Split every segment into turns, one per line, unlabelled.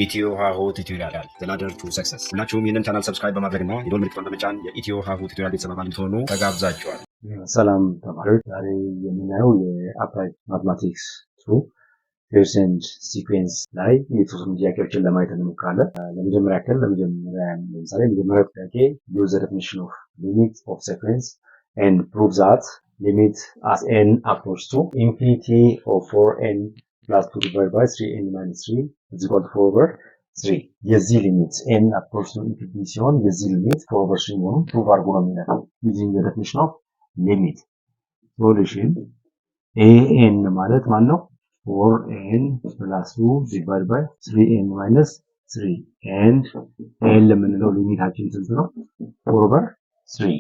Ethio-Hahu tutorial the ladder to success ሁላችሁም ይህንን ቻናል ሰብስክራይብ በማድረግና የደወል ምልክቱን በመጫን የኢትዮ-ሃሁ ቱቶሪያል ቤተሰብ እንድትሆኑ ተጋብዛችኋል።
ሰላም ተማሪዎች፣ ዛሬ የምናየው የአፕላይድ ማትማቲክስ 2 ፔርስ ኤንድ ሲኩዌንስ ላይ የተወሰኑ ጥያቄዎችን ለማየት እንሞክራለን። ለመጀመሪያ ጥያቄ use the definition of limit of sequence and prove that limit as n approach to infinity of 4n plus 2 divided by 3n minus 3 is equal to 4 over 3 የዚህ ሊሚት n approach to infinity ሲሆን የዚህ ሊሚት 4 over 3 መሆኑን ፕሩቭ አድርጎ ነው የሚለው using the definition of limit. Solution an ማለት ማን ነው? 4n plus 2 divided by 3n minus 3 and n ለምንለው ሊሚታችን ስንት ነው? 4 over 3.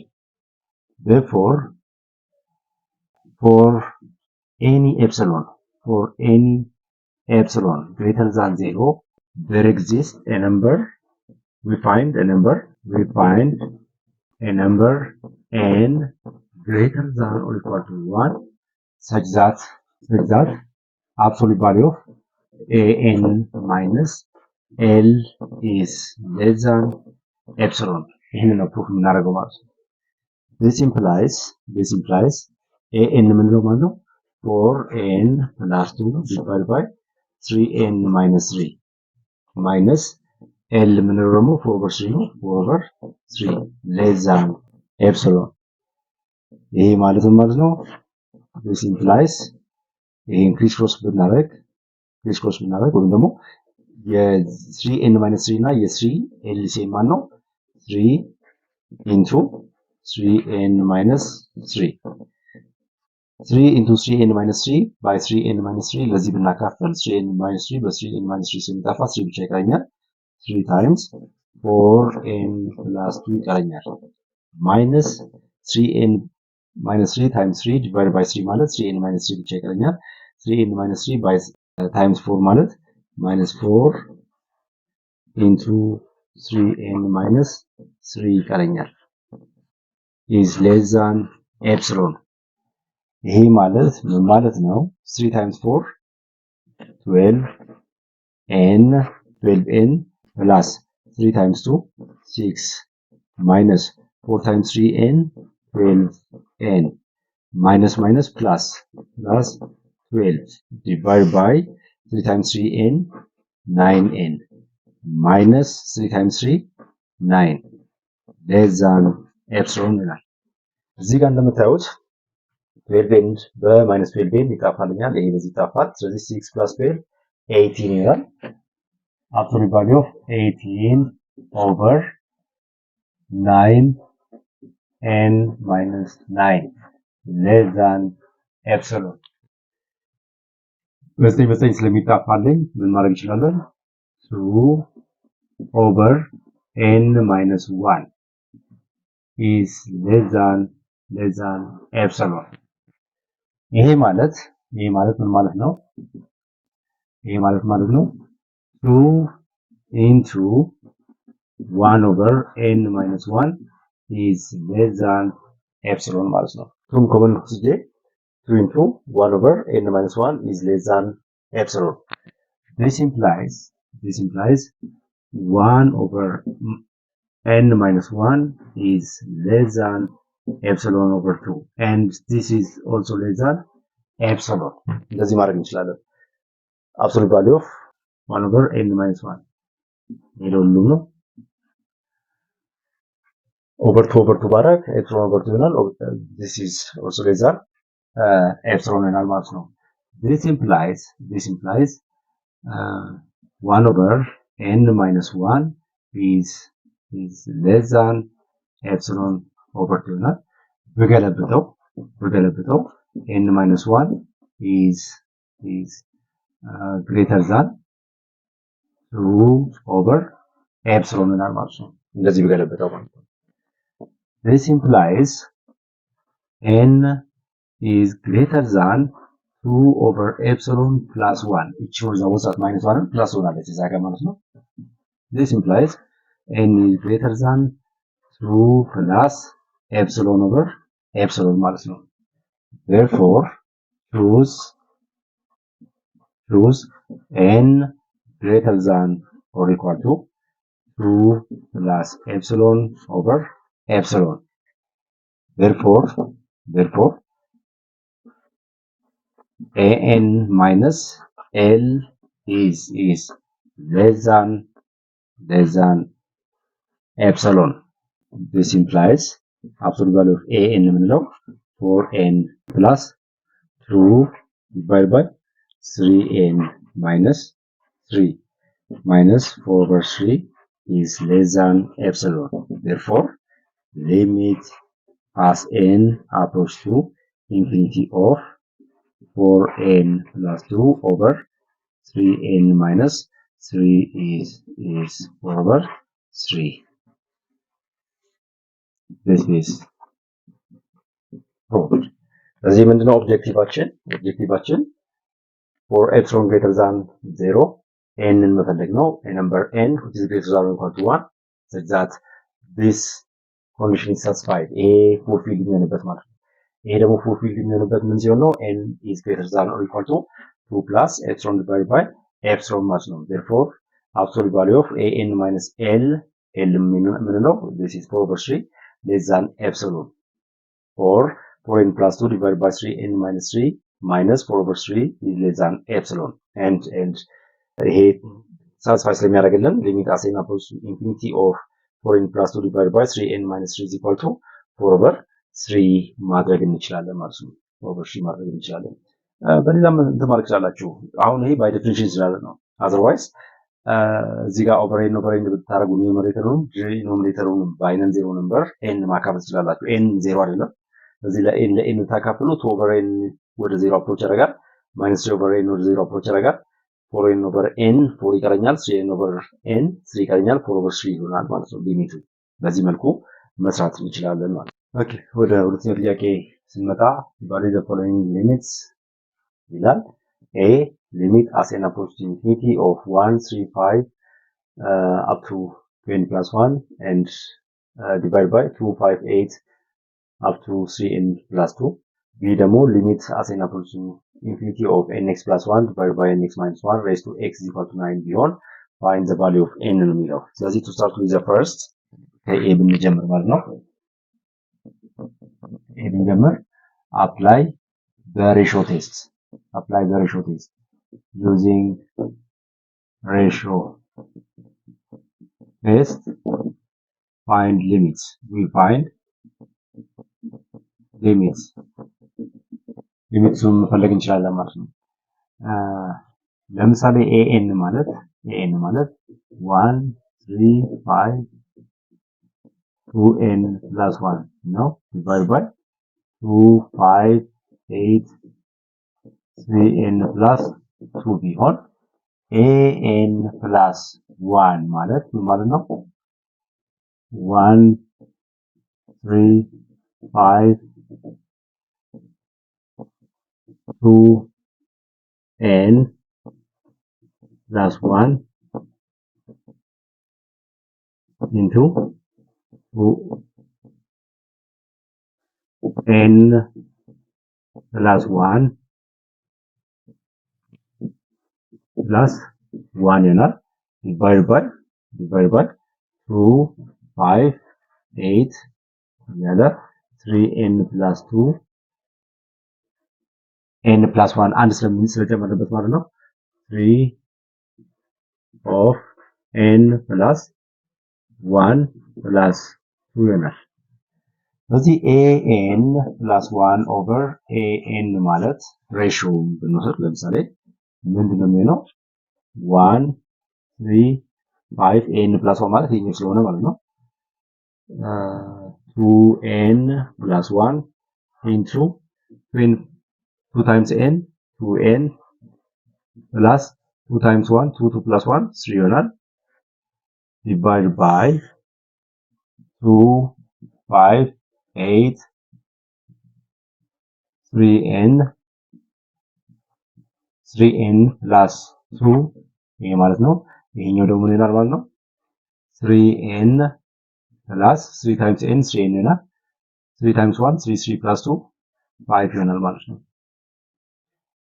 Therefore for any epsilon greater than 0 there exists a number, we find a number n greater than or equal to 1 such that absolute value of an minus l is less than epsilon. ይህንን ነው ፕሩፍ የምናደርገው ማለት ነው። this implies an የምንለው ማለት ነው 4n plus 2 divided by 3n minus 3 minus l የምንለው ደግሞ 4 over 3 ነው 4 over 3 less than epsilon. ይሄ ማለት ነው this implies ይሄን ክሪስ ክሮስ ብናደርግ ወይም ደግሞ የ3n minus 3 እና የ3 LCM ማን ነው 3 into 3n minus 3 into 3n minus 3 by 3n minus 3 ለዚህ ብናካፍል 3n minus 3 በ3n minus 3 ስንጠፋ 3 ብቻ ይቀረኛል 3 times 4n plus 2 ይቀረኛል minus 3n minus 3 times 3 divided by 3 ማለት 3n minus 3 ብቻ ይቀረኛል 3n minus 3 by times 4 ማለት minus 4 into 3n minus 3 ይቀረኛል is less than epsilon. ይሄ ማለት ምን ማለት ነው? 3 times 4 12n plus 3 times 2 6 minus 4 times 3n 12n minus plus 12 divided by 3 times 3n 9n minus 3 times 3 9 less than epsilon ይላል። እዚህ ጋር እንደምታዩት 12n በማይነስ 12n ይጣፋልኛል። ይሄ በዚህ ይጣፋል። ስለዚህ 6 plus 12 18 ይላል። absolute value of 18 over 9n minus 9 less than epsilon. በዚህ ስለሚጣፋልኝ ምን ማድረግ እንችላለን? 2 over n minus 1 is less than epsilon. ይሄ ማለት ምን ማለት ነው? ይሄ ማለት 2 into 1 over n minus 1 is less than epsilon ማለት ነው። 2 ኮመን ወስጄ 2 into 1 over n minus 1 is less than epsilon. This implies 1 over n minus 1 is less than epsilon over 2 and this is also less than epsilon. እንደዚህ ማድረግ እንችላለን። absolute value of 1 over n minus 1 ሁሉም ነው over 2 ባረግ epsilon over 2 ይሆናል። this is also less than epsilon ይሆናል ማለት ነው። this implies 1 over n minus 1 is less than epsilon over 2 ይሆናል። በገለብጠው n minus 1 is greater than 2 over epsilon ይሆናል ማለት ነው። እንደዚህ በገለብጠው ማለት ነው። this implies n is greater than 2 over epsilon plus 1 each was at minus 1 plus 1 አለች እዛ ጋር ማለት ነው። this implies n is greater than 2 plus epsilon over epsilon ማለት ነው። therefore choose n greater than or equal to 2 plus epsilon over epsilon. Therefore, an minus L is less than epsilon. This implies absolute value of an የምንለው 4n plus 2 divided by 3n minus 3 minus 4 over 3 is less than epsilon. Therefore, limit as n approach to infinity of 4n plus 2 over 3n minus 3 is 4 over 3. This is proved. ስለዚህ ምንድነው ኦብጀክቲቫችን for epsilon greater than 0 n መፈለግ ነው። a number n which is greater than or equal to 1 such that this condition is satisfied. ይሄ fulfilled የሚሆንበት ማለት ነው። ይሄ ደግሞ fulfilled የሚሆንበት ምን ሲሆን ነው? n is greater than or equal to 2 plus epsilon divided by epsilon ማለት ነው። therefore absolute value of an minus l ምን ነው? this is 4 over 3 less than epsilon, or 4n plus 2 divided by 3n minus 3 minus 4 over 3 is less than epsilon. And ይሄ satisfy ስለሚያደርግልን limit as n approaches to infinity of 4n plus 2 divided by 3n minus 3 is equal to 4 over 3 ማድረግ እንችላለን ማለት ነው። 4 over 3 ማድረግ እንችላለን። በሌላም ማድረግ ትችላላችሁ። አሁን ይሄ ባይ ዴፊኒሽን ስላለ ነው። otherwise እዚህ ጋር ኦቨርሄድ ብታደርጉ ኒውመሬተሩን ዲኖሚኔተሩን ባይነን ዜሮ ነምበር ኤን ማካፈል ትችላላችሁ። ኤን ዜሮ አይደለም። እዚህ ለኤን ታካፍሉ 2 ኦቨር ኤን ወደ ዜሮ አፕሮች ያደርጋል። ማይነስ 3 ኦቨር ኤን ወደ ዜሮ አፕሮች ያደርጋል። 4 ኤን ኦቨር ኤን 4 ይቀረኛል። 3 ኤን ኦቨር ኤን 3 ይቀረኛል። 4 ኦቨር 3 ይሆናል ማለት ነው ሊሚቱ። በዚህ መልኩ መስራት እንችላለን ማለት ነው። ኦኬ ወደ ሁለተኛው ጥያቄ ስንመጣ value the following limits ይላል። a limit as n approaches to infinity of 1 3 5 up to 2n plus 1 and divided by 2 5 8 up to 3n plus 2. b ደግሞ limit as n approaches to infinity of nx plus 1 divided by nx minus 1 raised to x is equal to 9 ቢሆን find the value of n ነው የሚለው። ስለዚህ to start with the first ከa ብንጀምር ማለት ነው። a ብንጀምር apply the ratio test using ratio test find limits. We find limits መፈለግ እንችላለን ማለት ነው። ለምሳሌ an ማለት 1 3 5 2n plus 1 ነው divided by 2 5 8 3n plus 2 ቢሆን an plus 1 ማለት ምን ማለት ነው? 1 3 5 2n plus 1 into 2n plus 1 plus 1 ይሆናል divided by 2 5 8 ያለ 3n plus 2 n plus 1 አንድ ስለጨመረበት ማለት ነው 3 of n plus 1 plus 2 ይሆናል። ስለዚህ an plus 1 over an ማለት ሬሽዮ ብንወስድ ለምሳሌ ምንድነው የሚሆነው 1 3 5 n plus 1 ማለት ይሄኛው ስለሆነ ማለት ነው 2n plus 1 into 2 times n 2n plus 2 times 1 2 plus 1 3 ይሆናል divided by 2 5 8 3n plus 2 ይሄ ማለት ነው። ይሄኛው ደግሞ ምን ይሆናል ማለት ነው 3n plus 3 times n 3n ይሆናል 3 times 1 3 plus 2 5 ይሆናል ማለት ነው።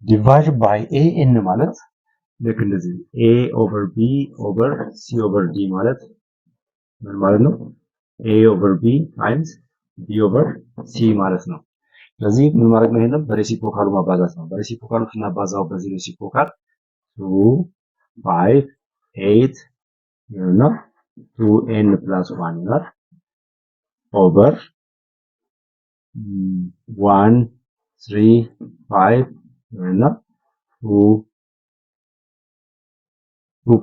divided by an ማለት ልክ እንደዚህ a over b over c over d ማለት ምን ማለት ነው? a over b times b over c ማለት ነው። ስለዚህ ምን ማድረግ ነው? ይሄንን በሬሲፕሮካሉ ማባዛት ነው። በሬሲፕሮካሉ ስናባዛው በዚህ ሬሲፕሮካል 2 5 8 እና 2n plus 1 ይሆናል over 1 3 5 እና 2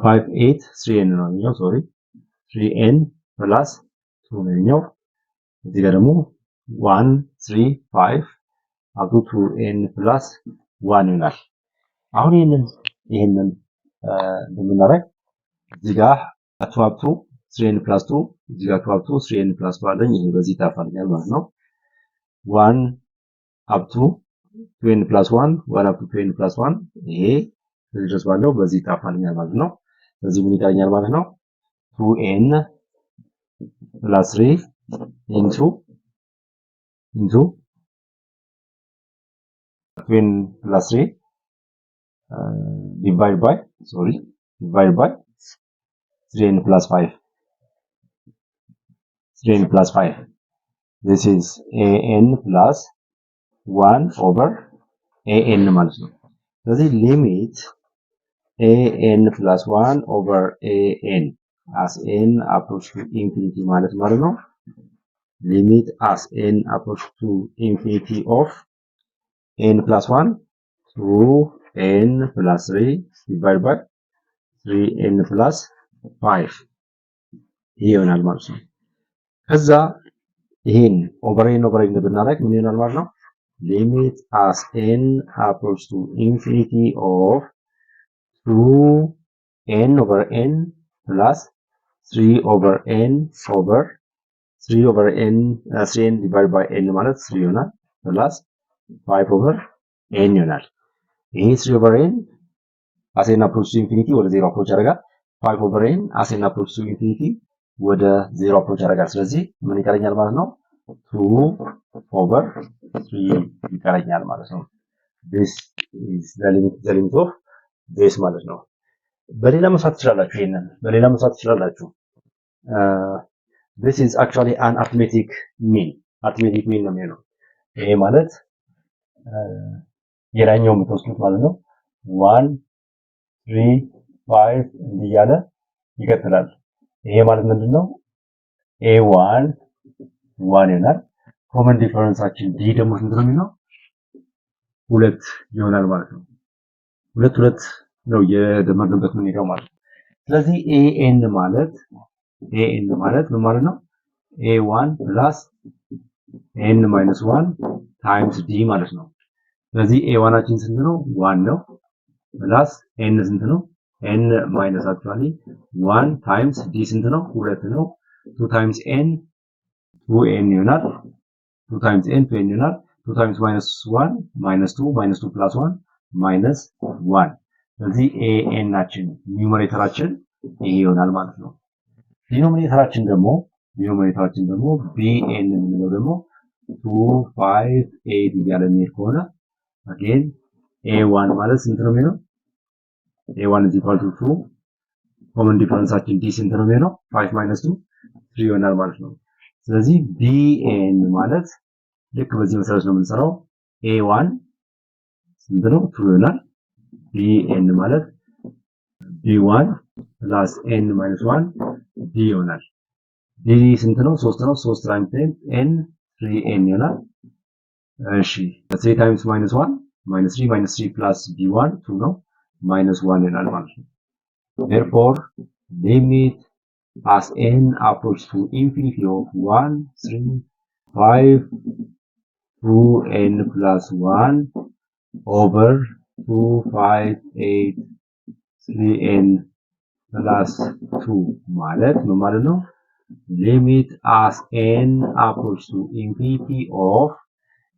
5 8 3n ነው የሚለው ሶሪ 3n plus 2 ነው የሚለው እዚህ ጋር ደግሞ 1 3 5 up to 2n plus 1 ይሆናል። አሁን ይሄንን እንደምናደርግ እዚህ ጋር 2 up to 3n plus 2 እዚህ ጋር 2 up to 3n plus 2 አለኝ። ይሄ በዚህ ታፋልኛል ማለት ነው። 1 up to 2n plus 1 1 up to 2n plus 1 ይሄ እዚህ ድረስ ባለው በዚህ ታፋልኛል ማለት ነው። ስለዚህ ምን ይቀረኛል ማለት ነው? 2n plus 3 into 2n plus 3 divide by 3n plus 5. 3n plus 5. This is an plus 1 over an ማለት ነው። ስለዚህ limit an plus 1 over an as n approach to infinity ማለት ነው። limit as n approach to infinity of n plus 1 to n plus 3 divided by 3n plus 5 ይሄ ይሆናል ማለት ነው። ከዛ ይሄን ኦቨር ኤን ብናደርግ ምን ይሆናል ማለት ነው? limit as n approach to infinity of 2n over n plus 3 over n over 3 over n 3n divided by n ማለት 3 ይሆናል plus 5 over n ይሆናል። ይሄ 3 over n as n approach to infinity ወደ 0 approach ያደርጋል። 5 over n as n approach to infinity ወደ 0 approach ያደርጋል። ስለዚህ ምን ይቀረኛል ማለት ነው? 2 over 3 ይቀረኛል ማለት ነው። this is the limit of this ማለት ነው። በሌላ መስራት ትችላላችሁ። ይሄንን በሌላ መስራት ትችላላችሁ። this is actually an arithmetic mean ነው የሚሆነው። ይሄ ማለት የላኛው የምትወስዱት ማለት ነው 1 3 5 እንዲያለ ይቀጥላል። ይሄ ማለት ምንድነው? a1 1 ይሆናል። ኮመን ዲፈረንሳችን d ደግሞ ስንት ነው የሚሆነው? 2 ይሆናል ማለት ነው። 2 ነው የደመርንበት የምንሄደው ማለት ነው። ስለዚህ an ማለት ምን ማለት ነው? a1 plus n minus 1 times d ማለት ነው። ስለዚህ a1አችን ስንት ነው? 1 ነው። ፕላስ n ስንት ነው? n minus actually 1 times d ስንት ነው? 2 ነው። 2 times n 2n ይሆናል። 2 times n 2n ይሆናል። 2 times minus 1 minus 2 minus 2 plus 1 minus 1 ስለዚህ an ናችን ኒውመሬተራችን ይሄ ይሆናል ማለት ነው። ዲኖሚኔተራችን ደግሞ bn የምንለው ደግሞ 2 5 8 እያለ የሚሄድ ከሆነ again a1 ማለት ስንት ነው የሚሆነው? a1 is equal to 2 ኮመን ዲፈረንሳችን d ስንት ነው የሚሆነው? 5 minus 2 3 ይሆናል ማለት ነው። ስለዚህ bn ማለት ልክ በዚህ መሰረት ነው የምንሰራው። a1 ስንት ነው? 2 ይሆናል። bn ማለት b1 plus n minus 1 d ይሆናል። d ስንት ነው? 3 ነው። 3 times n 3n ይሆናል። እሺ 3 times minus 1 minus 3 minus 3 plus b1 2 ነው minus 1 ይሆናል ማለት ነው። therefore limit as n approach to infinity of 1 3 5 2n plus 1 over 2 5 8 3n plus 2 ማለት ምን ማለት ነው? limit as n approach to infinity of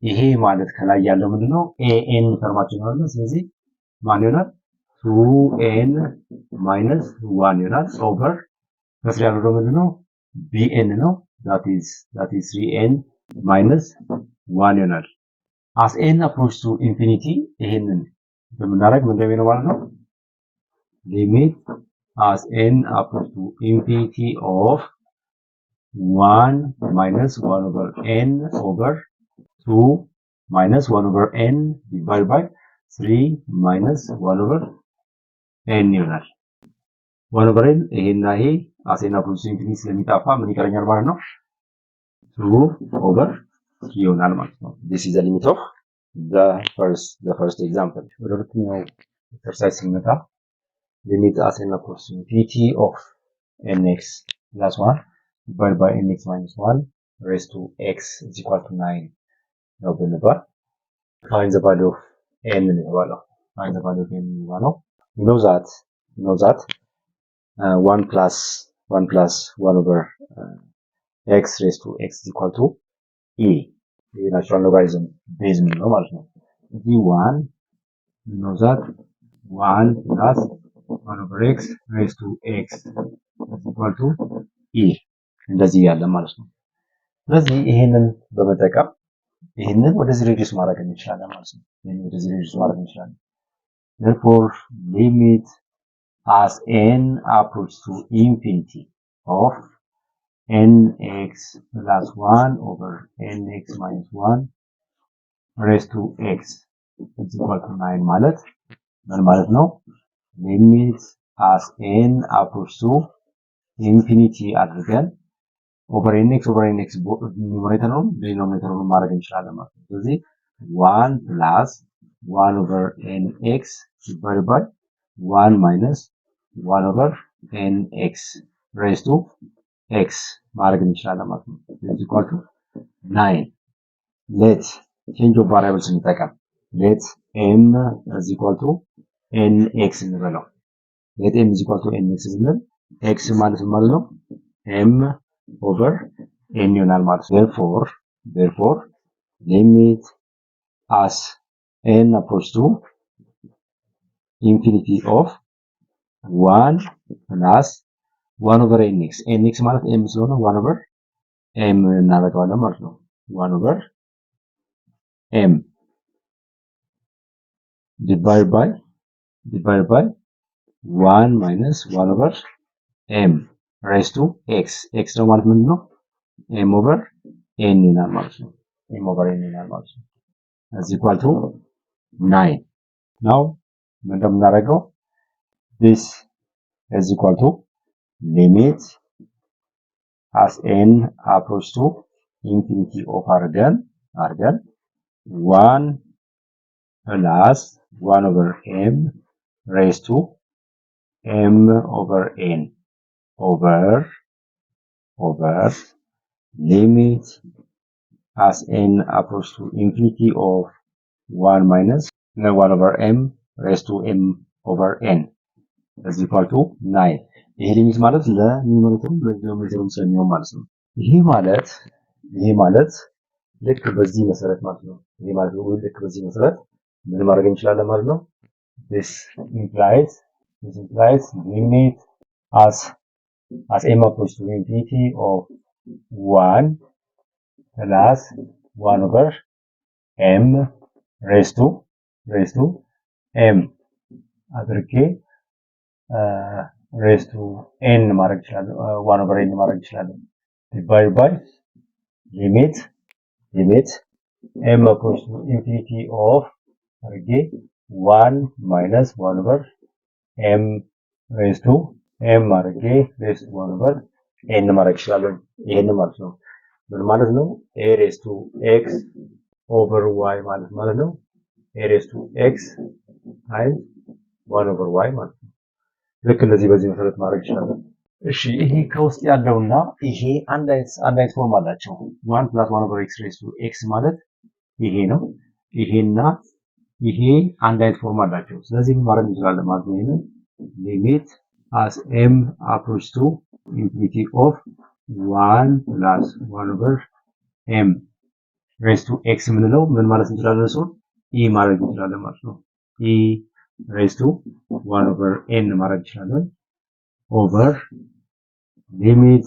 ይሄ ማለት ከላይ ያለው ምንድነው? an ተርማችን ማለት ነው። ስለዚህ ማን ይሆናል? 2n minus 1 ይሆናል over ከስር ያለው ደግሞ ምንድነው? bn ነው that is 3n minus 1 ይሆናል። as n approach to infinity ይሄንን በመናረግ ምን እንደሚሆነው ማለት ነው limit as n approaches to infinity of 1 minus 1 over n over 2 minus 1 over n divided by 3 minus 1 over n ይሆናል። 1 over n ይሄና ይሄ as n approaches to infinity ስለሚጣፋ ምን ይቀረኛል ማለት ነው? 2 over 3 ይሆናል ማለት ነው። This is the limit of the first example. ወደ ሁለተኛው ኤክሰርሳይዝ ስንመጣ limit as n approaches to infinity of nx plus 1 divided by nx minus 1 raised to x is equal to 9 ነው ብንባል find the value of n እንባለው። find the value of n እንባለው። you know that 1 plus 1 over x raised to x is equal to e. The natural logarithm base ነው ማለት ነው። እዚህ 1 you know that 1 plus 1 over x raised to x is equal to e እንደዚህ ያለ ማለት ነው። ስለዚህ ይሄንን በመጠቀም ይሄንን ወደዚህ ሬዲዩስ ማድረግ እንችላለን ማለት ነው። ይሄንን ወደዚህ ሬዲዩስ ማድረግ እንችላለን። therefore limit as n approaches to infinity of nx plus 1 over nx minus 1 raised to x is equal to 9 ማለት ምን ማለት ነው? limit as n approaches to infinity አድርገን over nx ኑሜሬተር ነው ዲኖሚኔተር ነው ማድረግ እንችላለን ማለት ነው። ስለዚህ 1 plus 1 over nx divided by 1 minus 1 over nx raised to x ማድረግ እንችላለን ማለት ነው። is equal to 9. let change of variables እንጠቀም። let m is equal to nx እንበለው። let m is equal to nx ስንል x ማለት ነው m over n ይሆናል ማለት ነው። therefore limit as n approaches to infinity of 1 plus 1 over nx ማለት m ስለሆነ 1 over m እናደርገዋለን ማለት ነው። 1 over m divided by 1 minus 1 over m raised to x ነው ማለት ምንድን ነው? m over n ይሆናል ማለት ነው። m over n ይሆናል ማለት ነው። is equal to 9. now ምን እንደምናደርገው this is equal to limit as n approaches to infinity of አድርገን 1 plus 1 over m raised to m over n over limit as n approaches to infinity of 1 minus 1 over m raised to m over n is equal to 9. ይሄ ሊሚት ማለት ለኒውሜሬተሩ ለዲኖሚኔተሩም ስለሚሆን ማለት ነው። ይሄ ማለት ልክ በዚህ መሰረት ማለት ነው። ይሄ ማለት ልክ በዚህ መሰረት ምን ማድረግ እንችላለን ማለት ነው። this implies limit as m approaches to infinity of 1 plus 1 over m raised to m አድርጌ raised to n ማድረግ ይችላል 1 over n ማድረግ ይችላል divided by limit m approaches to infinity of አድርጌ 1 minus 1 over m raised to m አድርጌ raised to 1 over n ማድረግ ይችላል። ይሄን ማለት ነው ምን ማለት ነው? a raised to x over y ማለት ነው a raised to x times 1 over y ማለት ነው። ልክ እንደዚህ በዚህ መሰረት ማድረግ ይችላል። እሺ ይሄ ከውስጥ ያለውና ይሄ አንድ አይነት ፎርም አላቸው። 1 plus 1 over x raised to x ማለት ይሄ ነው። ይሄና ይሄ አንድ አይነት ፎርም አላቸው። ስለዚህ ምን ማድረግ እንችላለን ማለት ነው? ይሄን limit as m approaches to infinity of 1 plus 1 over m raised to x ምንለው ምን ማለት እንችላለን? እሱ e ማድረግ እንችላለን ማለት ነው። e raised to 1 over n ማድረግ እንችላለን over limit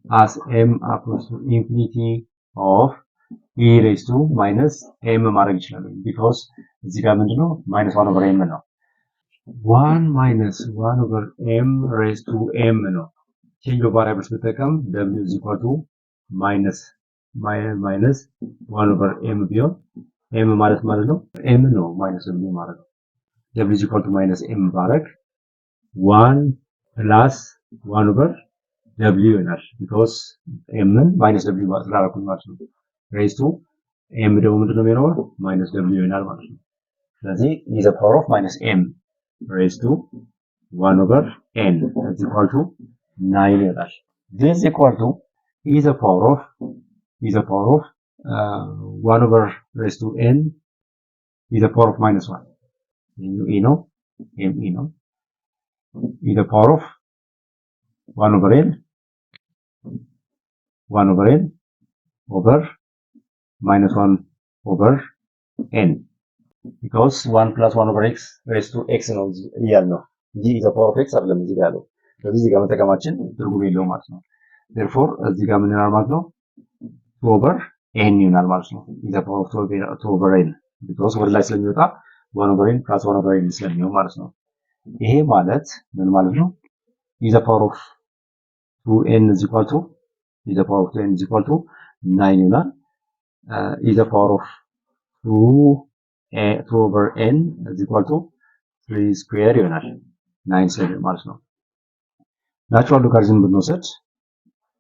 as m approaches to infinity of e raised to minus m ማድረግ እንችላለን because እዚህ ጋር ምንድነው minus 1 over m ነው። 1 minus 1 over m raised to m ነው። change of variables ብጠቀም w is equal to minus 1 over m ቢሆን m ማለት ነው m ነው minus w ማለት ነው። w is equal to minus m ባረግ 1 plus 1 over w ይሆናል because m minus w ስላደረኩኝ ማለት ነው። raised to m ደግሞ ምንድነው የሚሆነው minus w ይሆናል ማለት ነው። ስለዚህ is the power of minus m raised to 1 over n is equal to 9 ይሆናል። this is equal to is the power of 1 over raised to n is the power of minus 1 e ነው me ነው is the power of 1 over n over minus 1 over n because 1 plus 1 over x raised to x ነው ያልነው እንጂ is the power of x አይደለም እዚህ ጋር ያለው። ስለዚህ እዚህ ጋር መጠቀማችን ትርጉም የለውም ማለት ነው። therefore እዚህ ጋር ምን ይሆናል ማለት ነው 2 over n ይሆናል ማለት ነው። is the power of 2 over n because ወደ ላይ ስለሚወጣ 1 over n plus 1 over n ስለሚሆን ማለት ነው። ይሄ ማለት ምን ማለት ነው is the power of 2n is equal to 9 ይሆናል። is the power of 2 over n is equal to 3 square ይሆናል 9 ስኩዌር ማለት ነው። ናቹራል ሎጋሪዝም ብንወስድ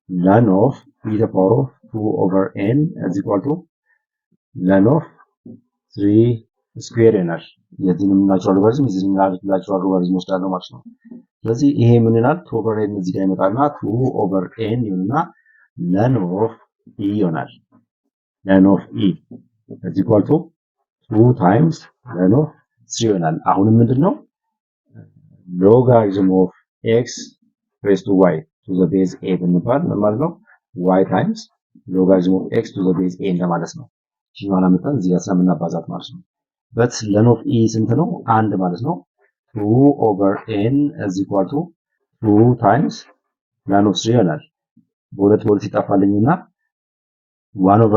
ln of e the power of 2 over n is equal to ln of 3 square ይሆናል። የዚህንም ናቹራል ሎጋሪዝም የዚህንም ናቹራል ሎጋሪዝም ወስዳለሁ ማለት ነው። ስለዚህ ይሄ ምን ይላል 2 over n እዚህ ጋር ይመጣና 2 over n ይሆንና ln of e ይሆናል። ln of e is equal to 2 times ln of 3 ይሆናል። አሁንም ምንድነው logarithm of x raised to y to the base a ብንባል ማለት ነው y times logarithm of x to the base a እንደማለት ነው። ይሄን አመጣን እዚህ ጋር ስለምናባዛት ማለት ነው። but ln of e ስንት ነው? 1 ማለት ነው። 2 over n is equal to 2 times ln of 3 ይሆናል። በሁለት ይጣፋልኝና 1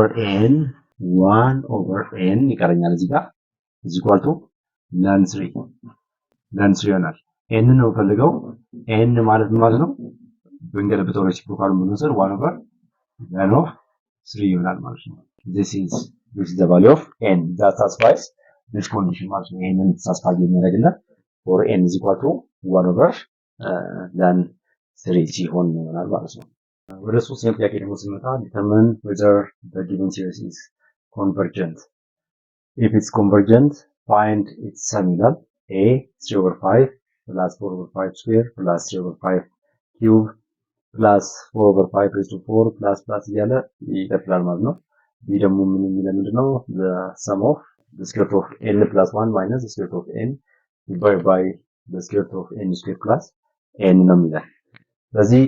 over n ይቀረኛል እዚህ ጋር is equal to ln 3 ይሆናል። n ነው ፈልገው n ማለት ነው በእንገለብጠው ሬሲፕሮካሉን ብንወስድ 1 over ln of 3 ይሆናል ማለት ነው። this is the value of n that satisfies this condition ማለት ነው። ይሄንን ሳስፋይ የሚያደርግልን for n is equal to 1 over ln 3 ሲሆን ይሆናል ማለት ነው። ወደ ሶስተኛው ጥያቄ ደግሞ ስንመጣ determine whether the given series is convergent. if it's convergent find its sum ይላል a 3 over 5 plus 4 over 5 square plus 3 over 5 cube plus 4 over 5 raised to 4 plus እያለ ይቀጥላል ማለት ነው። ይህ ደግሞ ምን የሚለው ምንድነው the sum of the square root of n plus 1 minus the square root of n divided by the square root of n square plus n ነው የሚለው። ስለዚህ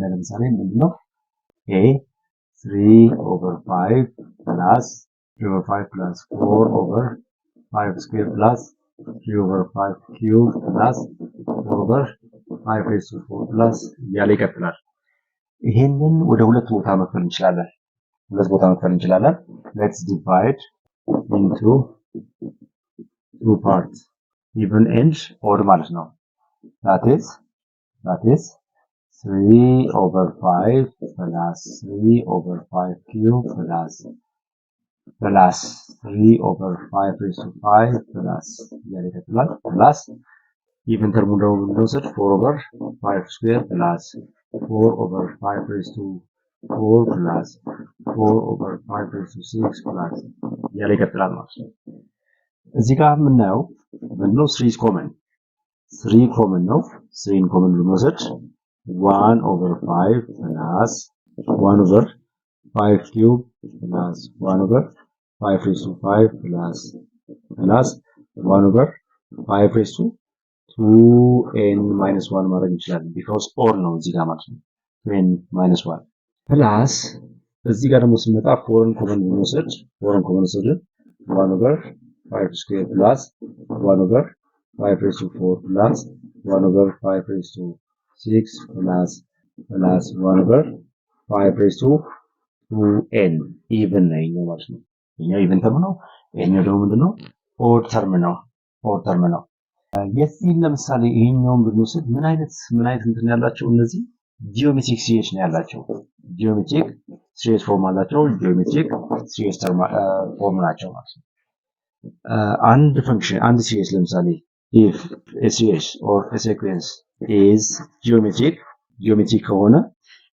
ለምሳሌ ምንድነው a 3 over 5 plus 3 over 5 plus 4 over 5 square plus 3 over 5 cube plus 4 over 5 raised to 4 plus እያለ ይቀጥላል። ይሄንን ወደ ሁለት ቦታ መክፈል እንችላለን። let's divide into two parts even and odd ማለት ነው። that is 3 over 5 plus 3 over 5 cube plus 3 over 5 raised to 5 plus እያለ ይቀጥላል plus even term ደግሞ ብንወስድ 4 over 5 square plus 4 over 5 raised to 4 plus 4 over 5 raised to 6 plus እያለ ይቀጥላል ማለት ነው። እዚህ ጋር የምናየው ምንድነው 3 is common 3 common ነው። 3 common ብንወስድ 1 over 5 plus 1 over 5 cube plus 1 over 5 raised to 5 plus 1 over 5 raised to 2n minus 1 ማድረግ እንችላለን because or ነው እዚህ ጋር ማለት ነው 2n minus 1 plus እዚህ ጋር ደግሞ ስንመጣ 4ን ኮመን ብንወስድ 1 over 5 square plus 1 over 5 raised to 4 plus 1 over 5 raised to 6 plus 1 over 5 raised to 2n even ነው ማለት ነው። ይሄኛው even ተርም ነው። ይሄኛው ደግሞ ምንድነው odd term ነው። የዚህን ለምሳሌ ይሄኛውን ብንወስድ ምን አይነት እንትን ያላቸው እነዚህ ጂኦሜትሪክ ሲሪስ ነው ያላቸው። ጂኦሜትሪክ ሲሪስ ፎርም አላቸው። ጂኦሜትሪክ ሲሪስ ፎርም ናቸው ማለት ነው። አንድ ፈንክሽን አንድ ሲሪስ ለምሳሌ if a series or a sequence is geometric ከሆነ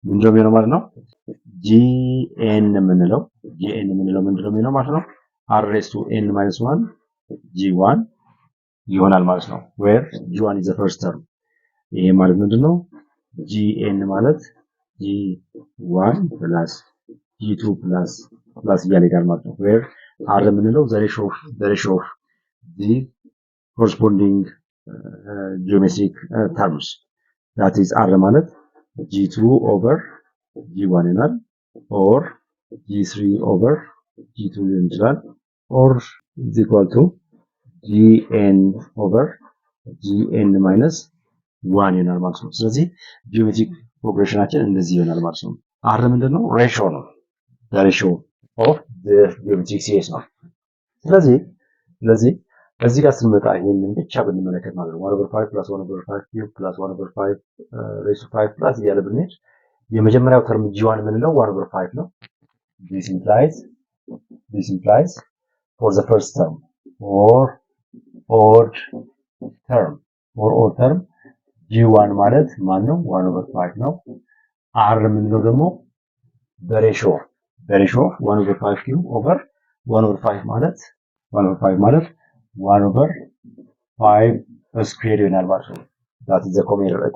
ምንድነው የሚሆነው ማለት ነው? gn የምንለው ምንድነው የሚሆነው ማለት ነው? r raised to n minus 1 g1 ይሆናል ማለት ነው። where g1 is the first term። ይሄ ማለት ምንድነው? gn ማለት g1 plus g2 plus እያለ ይሄዳል ማለት ነው። where r የምንለው the ratio of the corresponding geometric terms that is r ማለት g2 over g1 ይሆናል or g3 over g2 ሊሆን ይችላል or is equal to gn over gn minus 1 ይሆናል ማለት ነው። ስለዚህ ጂኦሜትሪክ ፕሮግሬሽናችን እንደዚህ ይሆናል ማለት ነው። r ምንድነው? ሬሽዮ ነው። ሬሽዮ ኦፍ the geometric series ነው። ስለዚህ እዚህ ጋር ስንመጣ ይሄንን ብቻ ብንመለከት ማለት ነው 1/5 plus 1/5 cube plus 1/5 raised to 5 plus እያለ ብንሄድ የመጀመሪያው ተርም g1 የምንለው 1/5 ነው። this implies for the first term or odd term g1 ማለት ማን ነው? 1/5 ነው። r የምንለው ደግሞ በሬሽዮ 1/5 cube over 1/5 ማለት 1/5 square ይሆናል ማለት ነው። that is the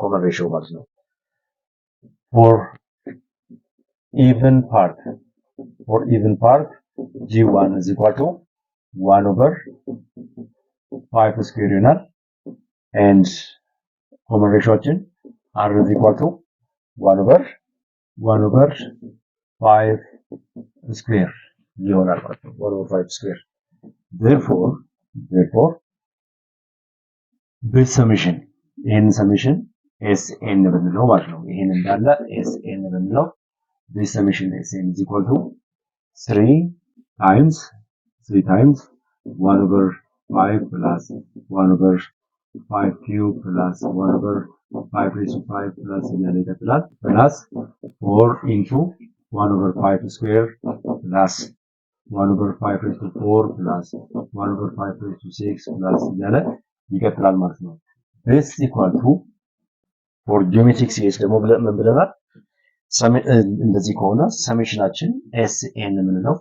common ratio ማለት ነው። for even part g1 is equal to 1/5 square ይሆናል and common ratioችን r is equal to 1/5 square ይሆናል ማለት ነው። 1/5 square therefore this summation ይሄንን ሰሜሽን sn ብንለው ማለት ነው። ይሄን እንዳለ sn ብንለው this summation sn is equal to 3 times 1/5 plus 1/5 cube plus 1/5 raised to 5 plus እያለ ይቀጥላል plus 4 into 1/5 square plus 1/5 raised to 4 plus 1/5 raised to 6 plus እያለ ይቀጥላል ማለት ነው። this equal to for geometric series ደግሞ ምን ብለናል? እንደዚህ ከሆነ ሰሜሽናችን sn የምንለው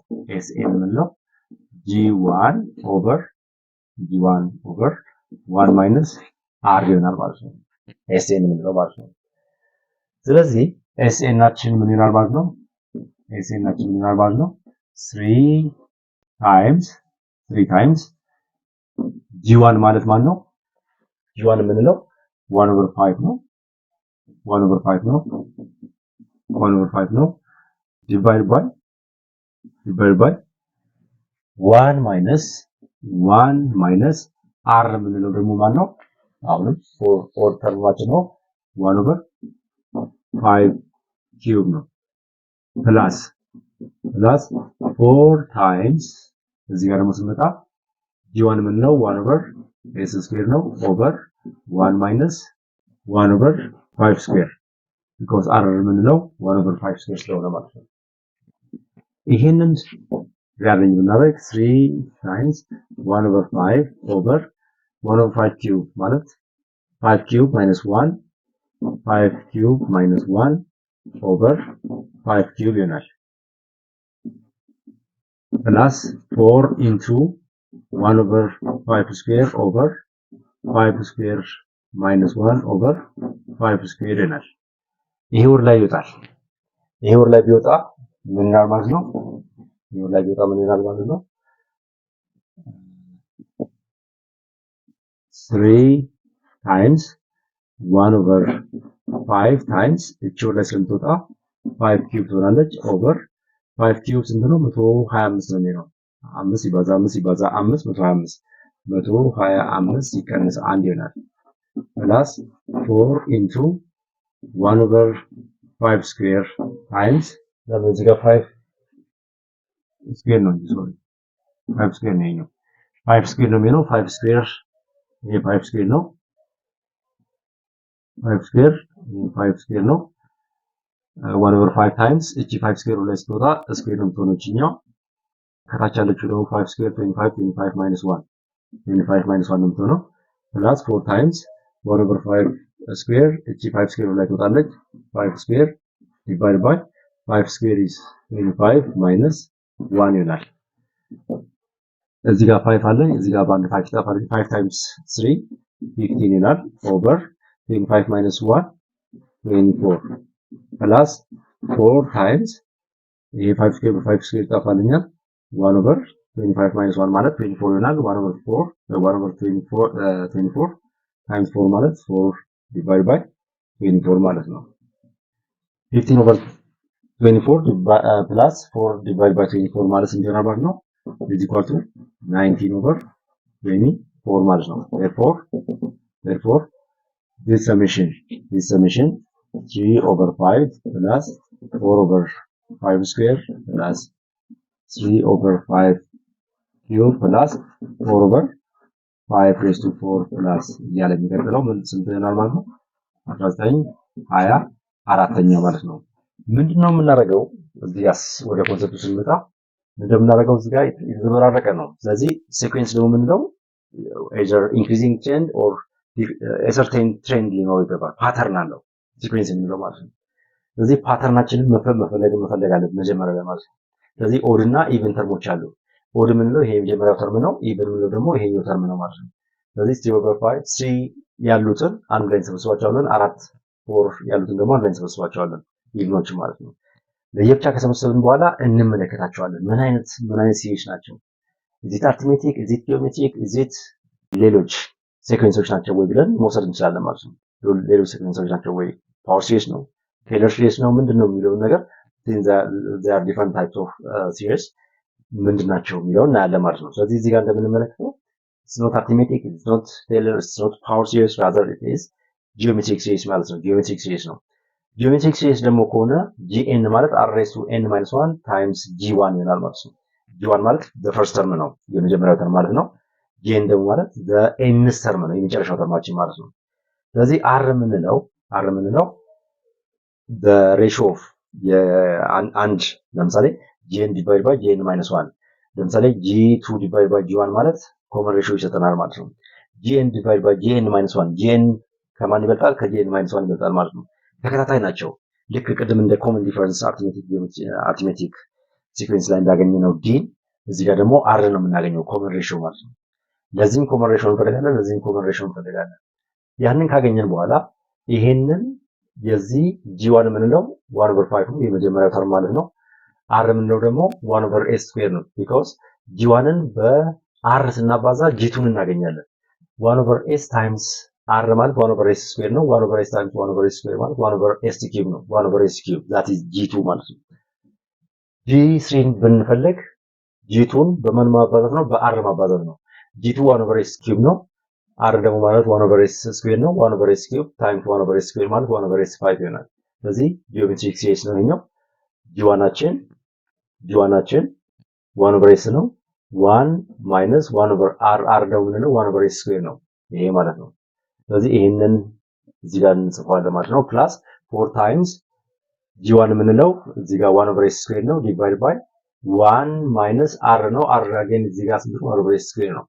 g1 over 1 minus r ይሆናል ማለት ነው። sn የምንለው ማለት ነው። ስለዚህ sn-አችን ምን ይሆናል ማለት ነው? 3 times g1 ማለት ማን ነው? g1 የምንለው 1/5 ነው። 1/5 ነው divided by 1 minus r የምንለው ደግሞ ማን ነው? አሁንም ፎር ተርማችን ነው 1/5 cube ነው plus 4 times እዚህ ጋር ደግሞ ስንመጣ g1 የምንለው 1/s square ነው over 1 minus 1/5 square because r የምንለው 1/5 square ስለሆነ ማለት ነው። ይሄንን ያለኝ ብናደርግ 3 times 1/5 over 1/5 cube ማለት 5 cube minus 1 5 cube minus 1 over 5 cube ይሆናል plus 4 into 1/5 square over 5 square minus 1 over 5 square ይሆናል። ይሄ ወር ላይ ይወጣል። ይሄ ወር ላይ ቢወጣ ምን ይሆናል ማለት ነው? 3 times 1/5 times እቺ ወር ላይ ስለምትወጣ 5 ኪዩብ ትሆናለች over 5 ኪዩብ ስንት ነው? 125 ነው የሚሆነው። 5 ሲባዛ 5 125 125 ሲቀንስ 1 ይሆናል plus 4 into 1/5 square times ለምን እዚህ ጋር 5 square ነው እንጂ ሶሪ 5 square ነው የሚሆነው 5 square ነው የሚሆነው 5 square ይሄ 5 ስኩዌር ነው 5 ስኩዌር 5 ስኩዌር ነው 1 over 5 times እቺ 5 ስኩዌር ላይ ስትወጣ ስኩዌር ነው የምትሆነው እቺኛው ከታች ያለችው ደግሞ 5 ስኩዌር 25 25 minus 1 25 minus 1 ነው የምትሆነው ፕላስ 4 times 1 over 5 ስኩዌር እቺ 5 ስኩዌር ላይ ትወጣለች 5 ስኩዌር divided by 5 square is 25 minus 1 ይሆናል እዚህ ጋር 5 አለኝ እዚህ ጋር ባንድ 5 ይጣፋል 5 times 3 15 ይሆናል over 25 minus 1 24 plus 4 times ይሄ 5 square በ5 square ይጣፋልኛል 1 over 25 minus 1 ማለት 24 ይሆናል 1 over 4 1 over 24 times 4 ማለት 4 divided by 24 ማለት ነው 15 over 24 plus 4 divided by 24 ማለት ስንት ይሆናል ማለት ነው is equal to 19 over 24 ማለት ነው therefore this summation 3 over 5 plus 4 over 5 square plus 3 over 5 cube plus 4 over 5 raised to 4 plus እያለ የሚቀጥለው ምን ስንት ይሆናል ማለት ነው 19 24ኛ ማለት ነው ምንድነው የምናደርገው እዚህ ጋር ወደ ኮንሰፕቱ ስንመጣ እንደምናደርገው እዚህ ጋር የተዘበራረቀ ነው ስለዚህ ሲኩዌንስ ደግሞ ምንድነው either increasing trend or a certain trend ሊኖር ይገባል ፓተርን አለው ሲኩዌንስ የምንለው ማለት ነው ስለዚህ ፓተርናችንን መፈለግ አለብን መጀመሪያ ላይ ማለት ነው ስለዚህ ኦድ እና ኢቨን ተርሞች አሉ ኦድ የምንለው ይሄ የመጀመሪያው ተርም ነው ኢቨን የምንለው ደግሞ ይሄኛው ተርም ነው ማለት ነው ስለዚህ 3 over 5 3 ያሉትን አንድ ላይ እንሰበስባቸዋለን 4 4 ያሉትን ደግሞ አንድ ላይ እንሰበስባቸዋለን ኢቭኖች ማለት ነው ለየብቻ ከሰበሰብን በኋላ እንመለከታቸዋለን ምን አይነት ሲሪስ ናቸው እዚህ አርትሜቲክ እዚህ ጂኦሜትሪክ እዚህ ሌሎች ሲኩዌንሶች ናቸው ወይ ብለን መውሰድ እንችላለን ማለት ነው ሌሎች ሲኩዌንሶች ናቸው ወይ ፓወር ሲሪስ ነው ቴለር ሲሪስ ነው ምንድነው የሚለው ነገር there are different types of series ምንድናቸው የሚለው እናያለን ማለት ነው ስለዚህ እዚህ ጋር እንደምንመለከተው it's not arithmetic it's not Taylor it's not power series rather it is geometric series ማለት ነው geometric series ነው geometric series ደግሞ ከሆነ gn ማለት r raised to n minus 1 times g1 ይሆናል ማለት ነው g1 ማለት the first term ነው የመጀመሪያው ተርም ማለት ነው gn ደግሞ ማለት the nth term ነው የመጨረሻው ተርማችን ማለት ነው ስለዚህ r የምንለው the ratio of አንድ ለምሳሌ gn divided by gn minus 1 ለምሳሌ g2 divided by g1 ማለት common ratio ይሰጠናል ማለት ነው gn divided by gn minus 1 gn ከማን ይበልጣል ከgn minus 1 ይበልጣል ማለት ነው ተከታታይ ናቸው ልክ ቅድም እንደ common difference arithmetic sequence ላይ እንዳገኘነው d እዚህ ጋር ደግሞ r ነው የምናገኘው common ratio ማለት ነው ለዚህም common ratio እንፈልጋለን ለዚህም common ratio እንፈልጋለን ያንን ካገኘን በኋላ ይሄንን የዚህ g1 የምንለው 1 over 5 ነው የመጀመሪያው ተርም ማለት ነው r የምንለው ደግሞ 1 over s square ነው because g1ን በr ስናባዛ g2ን እናገኛለን 1 over s times r ማለት 1 over s square ነው 1 over s times 1 over s square ማለት 1 over s cube ነው 1 over s cube that is g2 ማለት ነው g3ን ብንፈልግ g2ን በማን ማባዛት ነው በr ማባዛት ነው g2 1 over s cube ነው r ደግሞ ማለት 1 over s square ነው 1 over s cube times 1 over s square ማለት 1 over s 5 ይሆናል ስለዚህ geometric series ነው ይሄኛው g1 1 over s ነው 1 minus 1 over r ደግሞ ምንድነው 1 over s square ነው ይሄ ማለት ነው ስለዚህ ይሄንን እዚህ ጋር እንጽፈዋለን ማለት ነው ፕላስ 4 times g1 የምንለው እዚህ ጋር 1 over s square ነው divided by 1 minus r ነው r again እዚህ ጋር 1 over s square ነው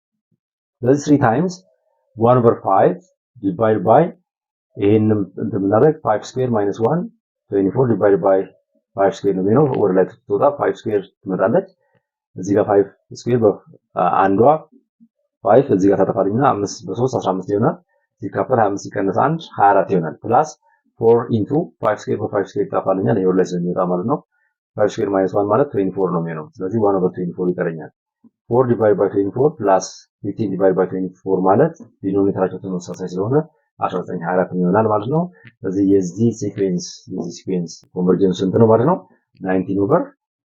ስለዚህ 3 times 1 over 5 divided by ይሄንን እንደምናደርግ 5 square minus 1 24 divided by 5 square ነው ወደ ላይ ትወጣ 5 square ትመጣለች እዚህ ጋር 5 square በአንዷ 5 እዚህ ጋር ተጠፋልኝና 5 በ3 15 ይሆናል ሲካፈል 25 ሲቀነስ 1 24 ይሆናል ፕላስ 4 into 5 square በ5 square ይጣፋልኛል ይሄ ወደ ላይ ስለሚወጣ ማለት ነው 5 square minus 1 ማለት 24 ነው የሚሆነው ስለዚህ 1 over 24 ይቀረኛል 4 divided by 24 plus 15 divided by 24 ማለት ዲኖሚኔተራቸው ተመሳሳይ ስለሆነ 1924 ይሆናል ማለት ነው ስለዚህ የዚህ ሲኩዌንስ ኮንቨርጀንስ ስንት ነው ማለት ነው 19 over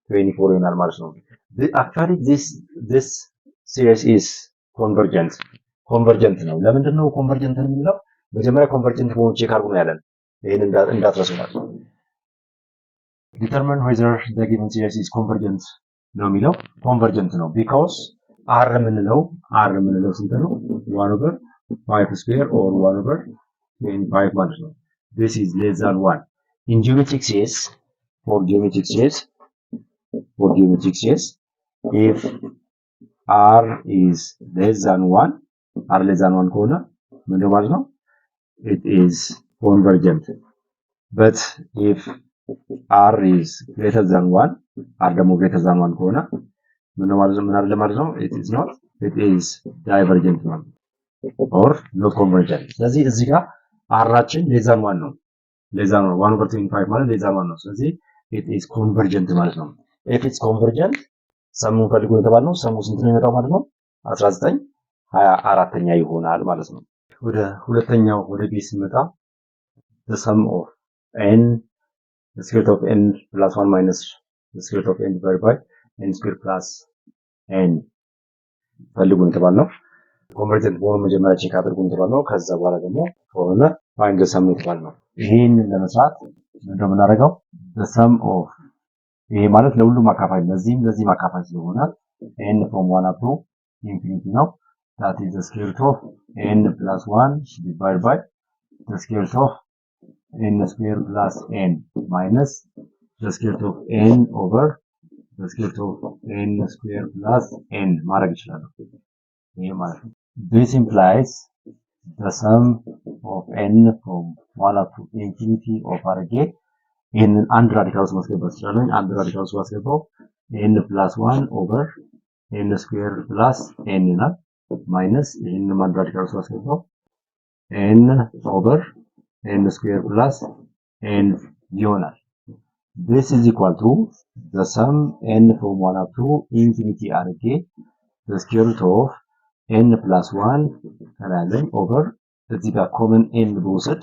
24 ይሆናል ማለት ነው actually this series is convergent ነው ለምንድን ነው ኮንቨርጀንት የሚለው መጀመሪያ ኮንቨርጀንት መሆኑን ቼክ አድርጉ ነው ያለን ይሄን እንዳትረሱ ማለት ነው determine whether the given series is convergent ነው የሚለው ኮንቨርጀንት ነው because r የምንለው ስንት ነው 1 over 5 square or 1 over 25 ማለት ነው። this is less than 1 in geometric case for geometric case if r is less than 1 ከሆነ ምን ማለት ነው it is convergent but if r is greater than 1 r ደግሞ greater than 1 ከሆነ ምን ማለት ነው it is not it is divergent ማለት ነው or not convergent ስለዚህ እዚህ ጋር አራችን ሌዛን 1 ነው ሌዛን 1 over 25 ማለት ሌዛን 1 ነው ስለዚህ it is convergent ማለት ነው if it's convergent ሰሙን ፈልጎ የተባልነው ሰሙ ስንት ነው የሚመጣው ማለት ነው 19 24ኛ ይሆናል ማለት ነው ወደ ሁለተኛው ወደ ቤት ስንመጣ the sum of n the square root of n plus 1 minus the square root of n divided by n square plus n ፈልጉ የተባልነው ኮንቨርጀንት በሆነ መጀመሪያ ቼክ አድርጉ የተባልነው ከዛ በኋላ ደግሞ ከሆነ ፋይንድ ዘ ሰም የተባልነው ይሄንን ለመስራት ምንድነው የምናደርገው the sum of ይሄ ማለት ለሁሉም አካፋይ ለዚህም አካፋይ ስለሆነ n from 1 up to infinity ነው that is the square root of n plus 1 divided by the square root of n square plus n minus the square root of n over the square root of n square plus n ማድረግ ይችላል ይሄ ማለት ነው this implies the sum of n from 1 up to infinity of አድርጌ ይሄንን አንድ ራዲካል ውስጥ ማስገባት ይችላል አንድ ራዲካል ውስጥ ማስገባው n plus 1 over n square plus n ይላል ማይነስ ይሄንን አንድ ራዲካል ውስጥ ማስገባው n over n square plus n ይሆናል this is equal to the sum n from 1 up to infinity አድርጌ the square root of n plus 1 ከላለን over እዚህ ጋር common n በወሰድ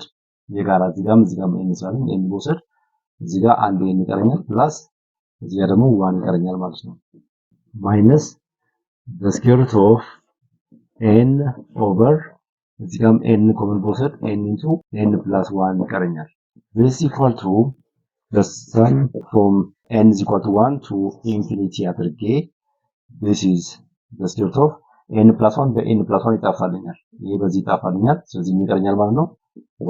የጋራ እዚህ ጋርም n ይሰራል n በወሰድ እዚህ ጋር አንድ n ይቀረኛል ፕላስ እዚህ ጋር ደግሞ 1 ይቀረኛል ማለት ነው ማይነስ the square root of n over እዚህ ጋርም n common በወሰድ n into n plus 1 ይቀረኛል this is equal to the sum from n is equal to 1 to infinity አድርጌ this is the square root of n plus 1 በn plus 1 ይጣፋልኛል ይሄ በዚህ ይጣፋልኛል ስለዚህ ምን ይቀረኛል ማለት ነው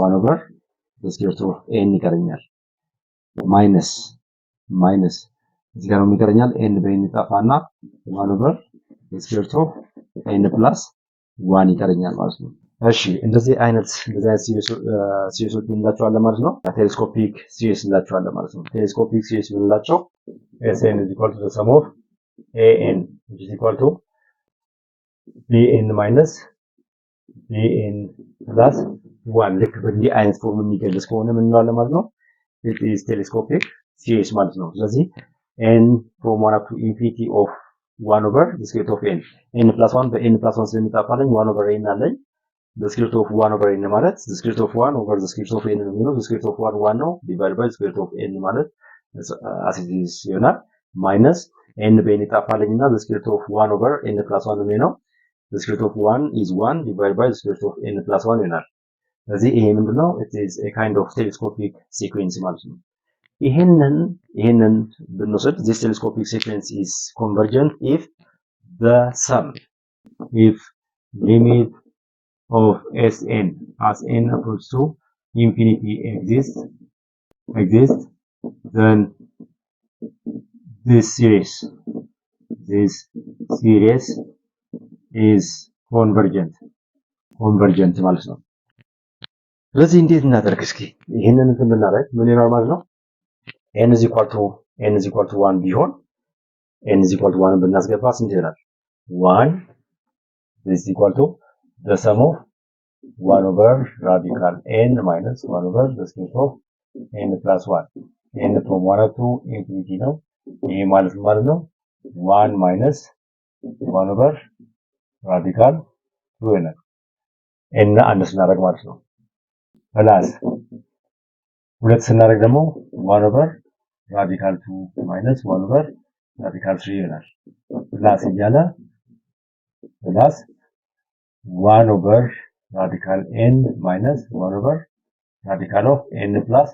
1 over the square root of n ይቀረኛል ማይነስ እዚህ ጋር ምን ይቀረኛል n በn ይጣፋና 1 over the square root of n plus 1 ይቀረኛል ማለት ነው እሺ እንደዚህ አይነት ሲሪሶች እንላቸዋለን ማለት ነው ቴሌስኮፒክ ሲሪስ እንላቸዋለን ማለት ነው ቴሌስኮፒክ ሲሪስ እንላቸው sn is equal to the sum of an which is equal to bn minus bn plus 1 ልክ በዚህ አይነት ፎርም የሚገልጽ ከሆነ ምን እንላለን ማለት ነው it is telescopic series ማለት ነው ስለዚህ n from 1 up to infinity of 1 over the square root of n plus 1 በn plus 1 ስለሚጣፋልኝ 1 over n አለኝ the square root of 1 over n ማለት the square root of 1 over the square root of n ነው የሚለው the square root of 1 1 ነው divided by the square root of n ማለት as it is ይሆናል minus n በn ይጣፋልኝና the square root of 1 over n plus 1 ነው የሚለው the square root of 1 is 1 divided by the square root of n plus 1 ይሆናል ስለዚህ ይሄ ምንድነው it is a kind of telescopic sequence ማለት ነው ይሄንን ብንወስድ this telescopic sequence is convergent if the sum if limit of Sn as n approaches to infinity exists then this series is convergent ማለት ነው ስለዚህ እንዴት እናደርግ እስኪ ይሄንን ብናደርግ ምን ይሆናል ማለት ነው n is equal to 1 ቢሆን n is equal to 1 ብናስገባ ስንት ይሆናል 1 is equal to the sum of 1 over radical n minus 1 over the square root of n plus 1 n from 1 up to infinity ነው ይሄ ማለት ነው 1 minus 1 over radical 2 ይሆናል n አንድ ስናደርግ ማለት ነው ፕላስ ሁለት ስናደርግ ደግሞ 1 over radical 2 minus 1 over radical 3 ይሆናል ፕላስ እያለ ፕላስ 1 over radical n minus 1 over radical of n plus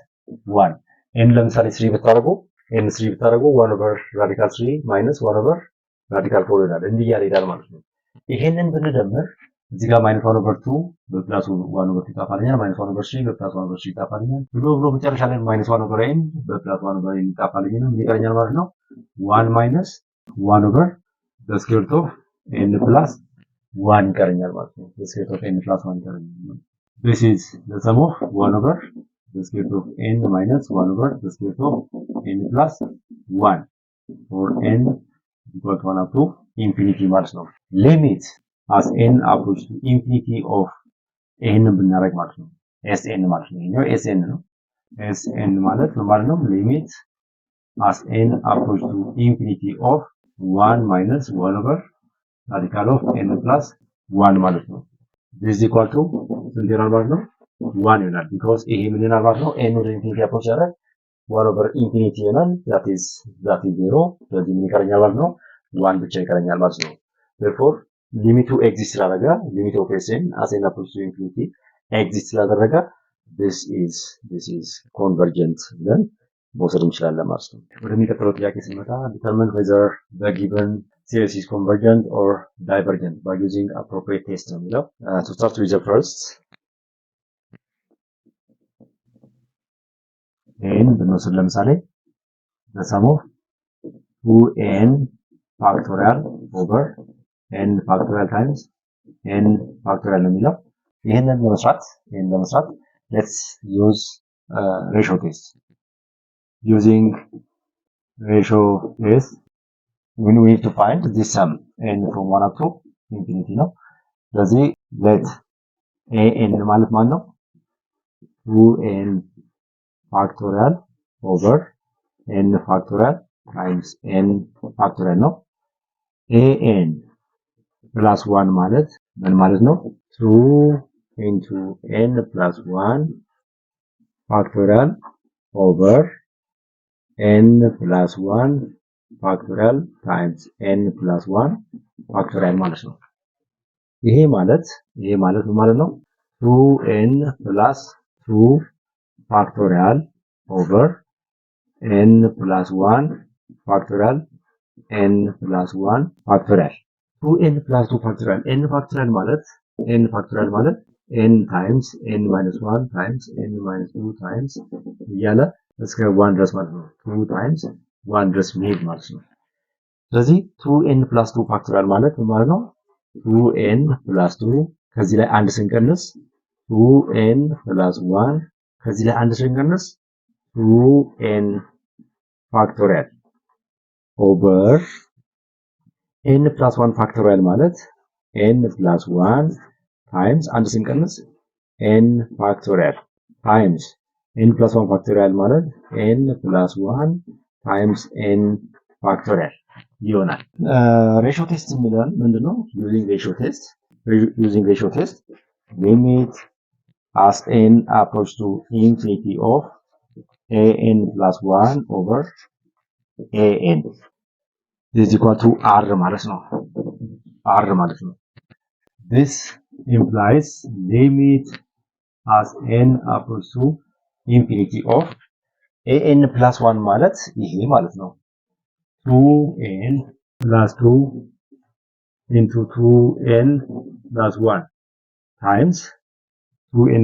1 n ለምሳሌ 3 ብታደርጉ 1 over radical 3 minus 1 over radical 4 ይሆናል እንዲህ ያለ ይላል ማለት ነው ይሄንን ብንደምር እዚህ ጋር ማይነስ 1 ኦቨር 2 በፕላስ 1 ኦቨር 2 ይጣፋልኛል። ማይነስ 1 ኦቨር 3 በፕላስ 1 ኦቨር 3 ይጣፋልኛል። ብሎ መጨረሻ ላይ ማይነስ 1 ኦቨር ኤን በፕላስ 1 ኦቨር ኤን ይጣፋልኛል። ምን ይቀረኛል ማለት ነው? 1 ማይነስ 1 ኦቨር the square root of n plus 1 ይቀረኛል ማለት ነው። the square root of n plus 1 ይቀረኛል። this is the sum of 1 over the square root of n minus 1 over the square root of n plus 1 for n equal to 1 up to infinity ማለት ነው። limit as n approach to infinity of n ብናደርግ ማለት ነው። sn ማለት ነው። ይሄኛው sn ነው። sn ማለት ምን ማለት ነው? limit as n approach to infinity of 1 minus 1 over radical of n plus 1 ማለት ነው። this is equal to ስንት ይሆናል ማለት ነው? 1 ይሆናል። because ይሄ ምን ይሆናል ማለት ነው? n ወደ ኢንፊኒቲ አፕሮች ያደርግ 1 over ኢንፊኒቲ ይሆናል። that is 0። ስለዚህ ምን ይቀረኛል ማለት ነው? 1 ብቻ ይቀረኛል ማለት ነው። therefore ሊሚቱ ኤግዚስት ስላደረገ ሊሚት ኦፍ ኤስኤን as n approach to infinity ኤግዚስት ስላደረገ this is convergent ብለን መውሰድ እንችላለን ማለት ነው። ወደሚቀጥለው ጥያቄ ስንመጣ determine whether the given series is convergent or divergent by using appropriate test ነው የሚለው። to start with the first n ብንወስድ ለምሳሌ the sum of 2n factorial over n factorial times n factorial ነው የሚለው። ይሄንን ለመስራት let's use ratio test. Using ratio test, we need to find this sum n from 1 up to infinity ነው። ስለዚህ let an ማለት ማለት ነው 2n factorial over n factorial times n factorial ነው። an plus 1 ማለት ምን ማለት ነው? 2 into n plus 1 factorial over n plus 1 factorial times n plus 1 factorial ማለት ነው። ይሄ ማለት ምን ማለት ነው? 2n plus 2 factorial over n plus 1 factorial n plus 1 factorial 2n plus 2 factorial n factorial ማለት n times n minus 1 times n minus 2 times እያለ እስከ 1 ድረስ ማለት ነው። 2 times 1 ድረስ መሄድ ማለት ነው። ስለዚህ 2n plus 2 factorial ማለት ምን ማለት ነው? 2n plus 2 ከዚህ ላይ አንድ ስንቀንስ 2n plus 1 ከዚህ ላይ አንድ ስንቀንስ 2n factorial over n plus 1 factorial ማለት n plus 1 times አንድ ስንቀንስ n factorial times n plus 1 factorial ማለት n plus 1 times n factorial ይሆናል። ratio test የሚለን ምንድነው? using ratio test limit as n approach to infinity of an plus 1 over an is equal to r ማለት ነው። this implies limit as n approach to infinity of an plus 1 ማለት ይሄ ማለት ነው 2n plus 2 into 2n plus 1 times 2n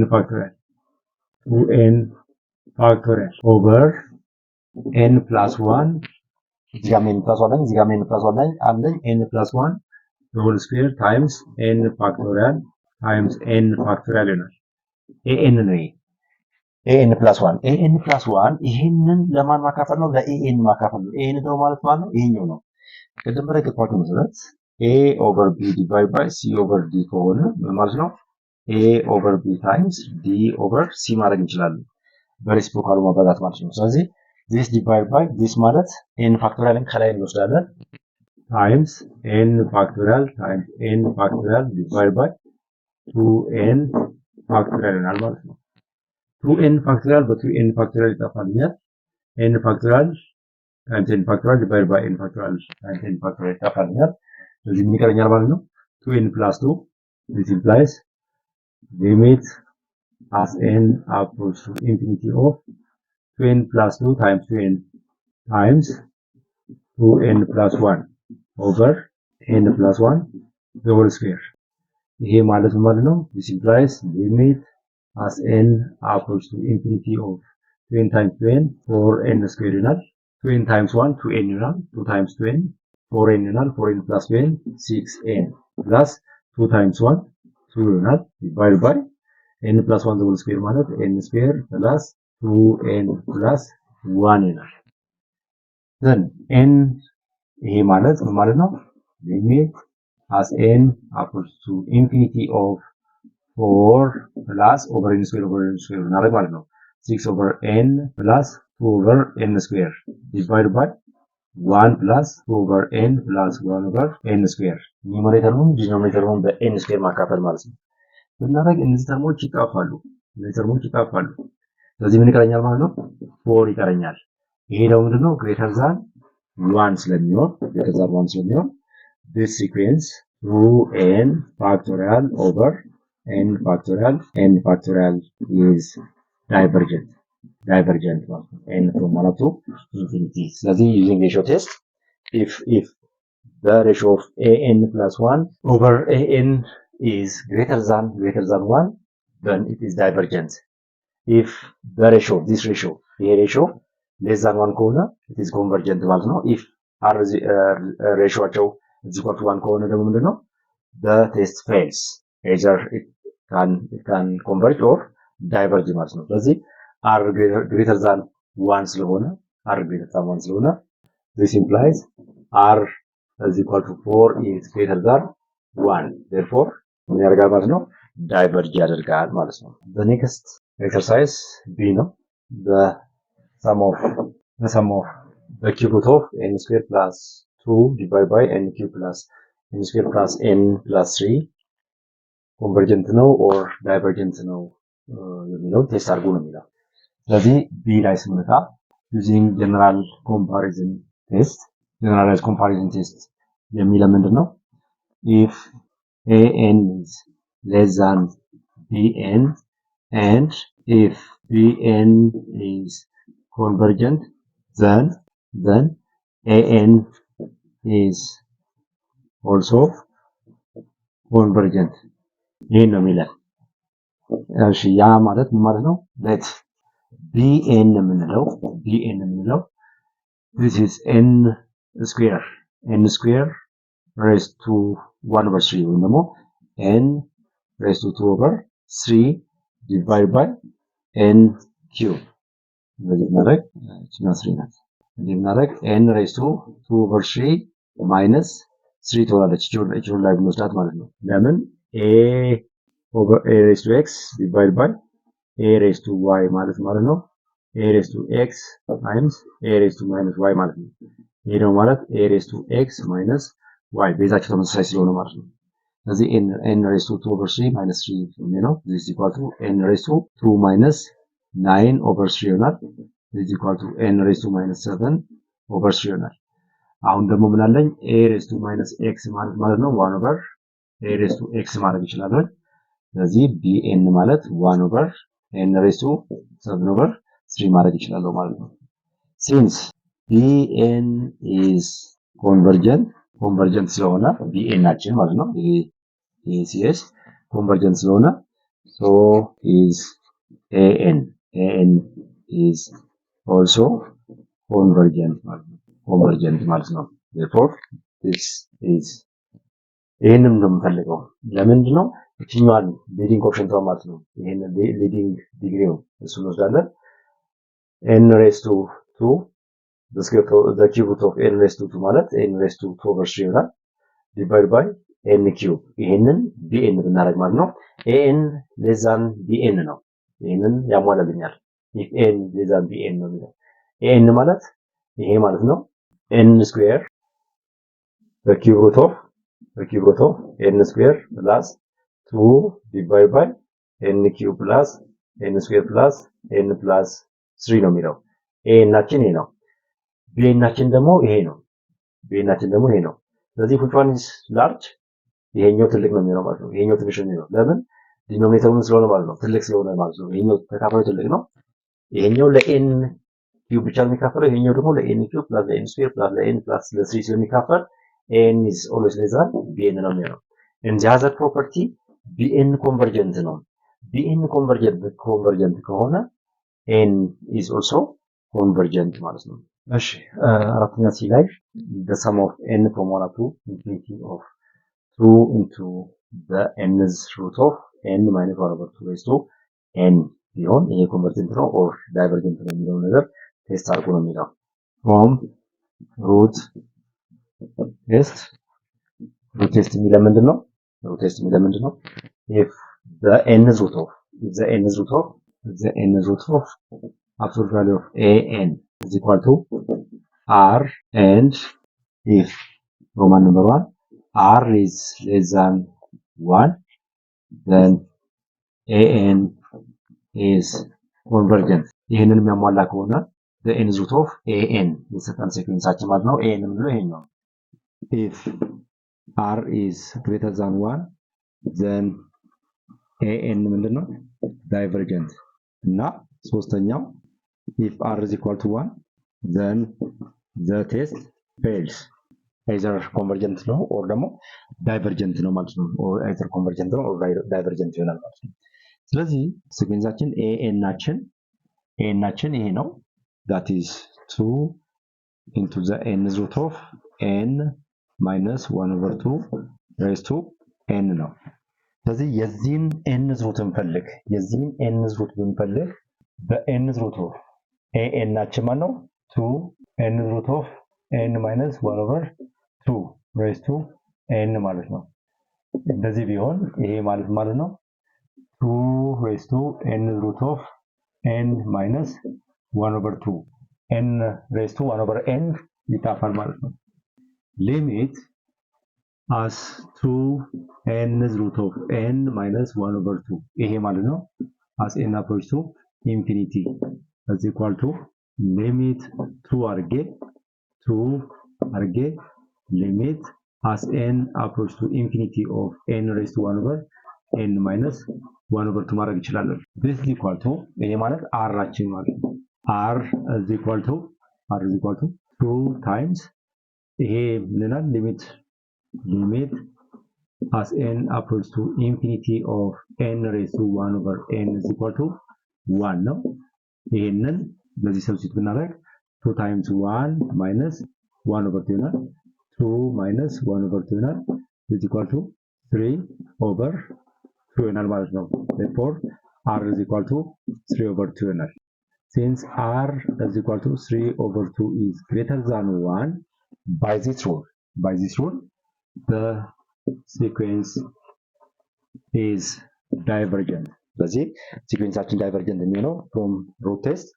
factorial over n plus 1 እዚህ ጋር n plus 1 እዚህ ጋር n plus 1 አለኝ n plus 1 the whole square times n factorial times n factorial ይሆናል። an ነው an plus 1 ይሄንን ለማን ማካፈል ነው? ለan ማካፈል ነው። an ነው ማለት ነው ይሄኛው ነው። ቅድም በተጠቀምኩት መሰረት a over b divided by c over d ከሆነ ማለት ነው a over b times d over c ማድረግ እንችላለን በሬሲፕሮካሉ ማባዛት ማለት ነው። ስለዚህ this divided by this ማለት n ፋክቶሪያልን ከላይ እንወስዳለን times n ፋክቶሪያል times n ፋክቶሪያል divided by 2n ፋክቶሪያል ይሆናል ማለት ነው። 2n ፋክቶሪያል በ2n ፋክቶሪያል ይጠፋልኛል። n ፋክቶሪያል times n ፋክቶሪያል divided by n ፋክቶሪያል times n ፋክቶሪያል ይጠፋልኛል። ስለዚህ ምን ይቀረኛል ማለት ነው? 2n plus 2 this implies limit as n approach to infinity of 2n plus 2 times 2n times 2n plus 1 over n plus 1 the whole square ይሄ ማለት ነው this implies limit as n approach to infinity of 20 times 20 4n square ይሆናል 20 times 1 2n ይሆናል 2 times 20 4n ይሆናል 4n plus 20 6n plus 2 times 1 2 ይሆናል divided by n plus 1 whole square ማለት n square plus 2n plus 1 ይሆናል then n ይሄ ማለት ምን ማለት ነው limit as n approach to infinity of 4 plus over n square እናደርግ ማለት ነው 6 over n plus 2 over n square divided by 1 plus 2 over n plus 1 over n square ኒውመሬተሩን ዲኖሚኔተሩን በn square ማካፈል ማለት ነው ብናደርግ እነዚህ ተርሞች ይጣፋሉ ስለዚህ ምን ይቀረኛል ማለት ነው 4 ይቀረኛል ይሄ ደግሞ ምንድነው greater than 1 ስለሚሆን this sequence 2n factorial over n factorial is divergent ማለት ነው n from 1 to infinity ስለዚህ using ratio test if the ratio of an plus 1 over an is greater than 1 then it is divergent if the ratio this ratio less than 1 ከሆነ it is convergent ማለት ነው if r ratioቸው is equal to 1 ከሆነ ደግሞ ምንድነው the test fails either it can converge or diverge ማለት ነው ስለዚህ r greater than 1 ስለሆነ this implies r is equal to 4 is greater than 1 therefore ምን ያደርጋል ማለት ነው diverge ያደርጋል ማለት ነው the next exercise b ነው the sum of the cube root of n square plus 2 divided by n cube plus n square plus n plus 3 convergent ነው or divergent ነው የሚለው ቴስት አድርጉ ነው የሚለው ስለዚህ b ላይ ስንመጣ using generalized comparison test የሚለው ምንድነው if an is less than bn and if bn is convergent then an is also convergent ይሄን ነው የሚለው እሺ ያ ማለት ምን ማለት ነው let bn የምንለው this is n square raised to 1 over 3 ወይም ደግሞ n raised to 2 over 3 divided by n cube እንደዚህ እናደርግ እቺና 3 ናት እንደዚህ እናደርግ n raised to 2 over 3 minus 3 ትሆናለች እቺን ላይ ብንወስዳት ማለት ነው ለምን a over a raised to x divided by a raised to y ማለት ነው a raised to x times a raised to minus y ማለት ነው ይሄ ደግሞ ማለት a raised to x minus y ቤዛቸው ተመሳሳይ ስለሆነ ማለት ነው ስለዚህ n raised to 2 over 3 minus 3 ነው this is equal to n raised to 2 minus 9 over 3 ይሆናል this is equal to n raised to minus 7 over 3 ይሆናል አሁን ደግሞ ምን አለኝ a raised to minus x ማለት ነው 1 over a raised to x ማድረግ ይችላል ስለዚህ bn ማለት 1 over n raised to 7 over 3 ማድረግ ይችላል ማለት ነው since bn is convergent ስለሆነ bn ናችን ማለት ነው ይሄ cs convergent ስለሆነ so is an is also convergent ማለት ነው therefore this is ይሄንም ነው የምፈልገው ለምንድን ነው እቺኛዋን ሊዲንግ ኮኤፊሽንት ማለት ነው ይሄን ሊዲንግ ዲግሪው እሱን ወስዳለን n raised to 2 the cube root of n raised to 2 ማለት n raised to 2 over 3 ይሆናል divided by n cube ይሄንን bn ብናደርግ ማለት ነው an less than bn ነው ይሄንን ያሟላልኛል if n less than bn ነው የሚለው an ማለት ይሄ ማለት ነው n square the cube root of n square plus 2 divided by n cube plus n square plus n plus 3 ነው የሚለው a ናችን ይሄ ነው b ናችን ደግሞ ይሄ ነው ስለዚህ which one is large ይሄኛው ትልቅ ነው የሚለው ማለት ነው ይሄኛው ትንሽ ነው የሚለው ለምን ዲኖሚኔተሩን ስለሆነ ማለት ነው ትልቅ ስለሆነ ማለት ነው ይሄኛው ተካፋዩ ትልቅ ነው ይሄኛው ለn cube ብቻ የሚካፈለው ይሄኛው ደግሞ ለn cube plus n square plus n plus 3 ስለሚካፈል n is always less than bn ነው የሚለው and the other property bn convergent ነው bn convergent ከሆነ n is also convergent ማለት ነው እሺ አራተኛ ሲ ላይ the sum of n from 1 up to infinity of 2 into the n's root of n minus 1 over 2 raised to n ቢሆን ይሄ ኮንቨርጀንት ነው ኦር ዳይቨርጀንት ነው የሚለው ነገር ቴስት አድርጎ ነው የሚለው from root test የሚለው ምንድነው root test የሚለው ምንድነው if the n's root of absolute value of an is equal to r and if Roman number 1 r is less than 1 then an is convergent ይሄንን የሚያሟላ ከሆነ the n's root of an የሰጠን ሲኩዌንሳችን ማለት ነው an ምንድነው ይሄኛው if r is greater than 1 then an ምንድነው divergent እና ሶስተኛው if r is equal to 1 then the test fails either convergent ነው or ደግሞ divergent ነው ማለት ነው or either convergent ነው or divergent ይሆናል ማለት ነው ስለዚህ ሲኩዌንሳችን an ናችን ይሄ ነው that is 2 into the n's root of n minus 1 over 2 raised to n ነው ስለዚህ የዚህን n's root እንፈልግ ብንፈልግ the n's root of an ናችን ማለት ነው 2 n's root of n minus 1 over 2 raised to n ማለት ነው እንደዚህ ቢሆን ይሄ ማለት ነው 2 raised to n's root of n minus 1 over 2 n raised to 1 over n ይጣፋል ማለት ነው limit as 2 n's root of n minus 1 over 2 ይሄ ማለት ነው as n approach to infinity is equal to limit 2 አርጌ limit as n approach to infinity of n raised to 1 over n minus 1 over 2 ማድረግ ይችላል this is equal to ይሄ ማለት r አችን ማለት ነው r is equal to 2 times ይሄ ምንላል limit as n approach to infinity of n raised to 1 over n is equal to 1 ነው ይሄንን በዚህ ሰብስቲት ብናደርግ 2 times 1 minus 1 over 2 ይሆናል 2 minus 1 over 2 ይሆናል is equal to 3 over 2 ይሆናል ማለት ነው therefore r is equal to 3 over 2 ይሆናል since r is equal to 3 over 2 is greater than 1 by this rule the sequence is divergent ስለዚህ ሲኩዌንሳችን ዳይቨርጀንት የሚሆነው from root test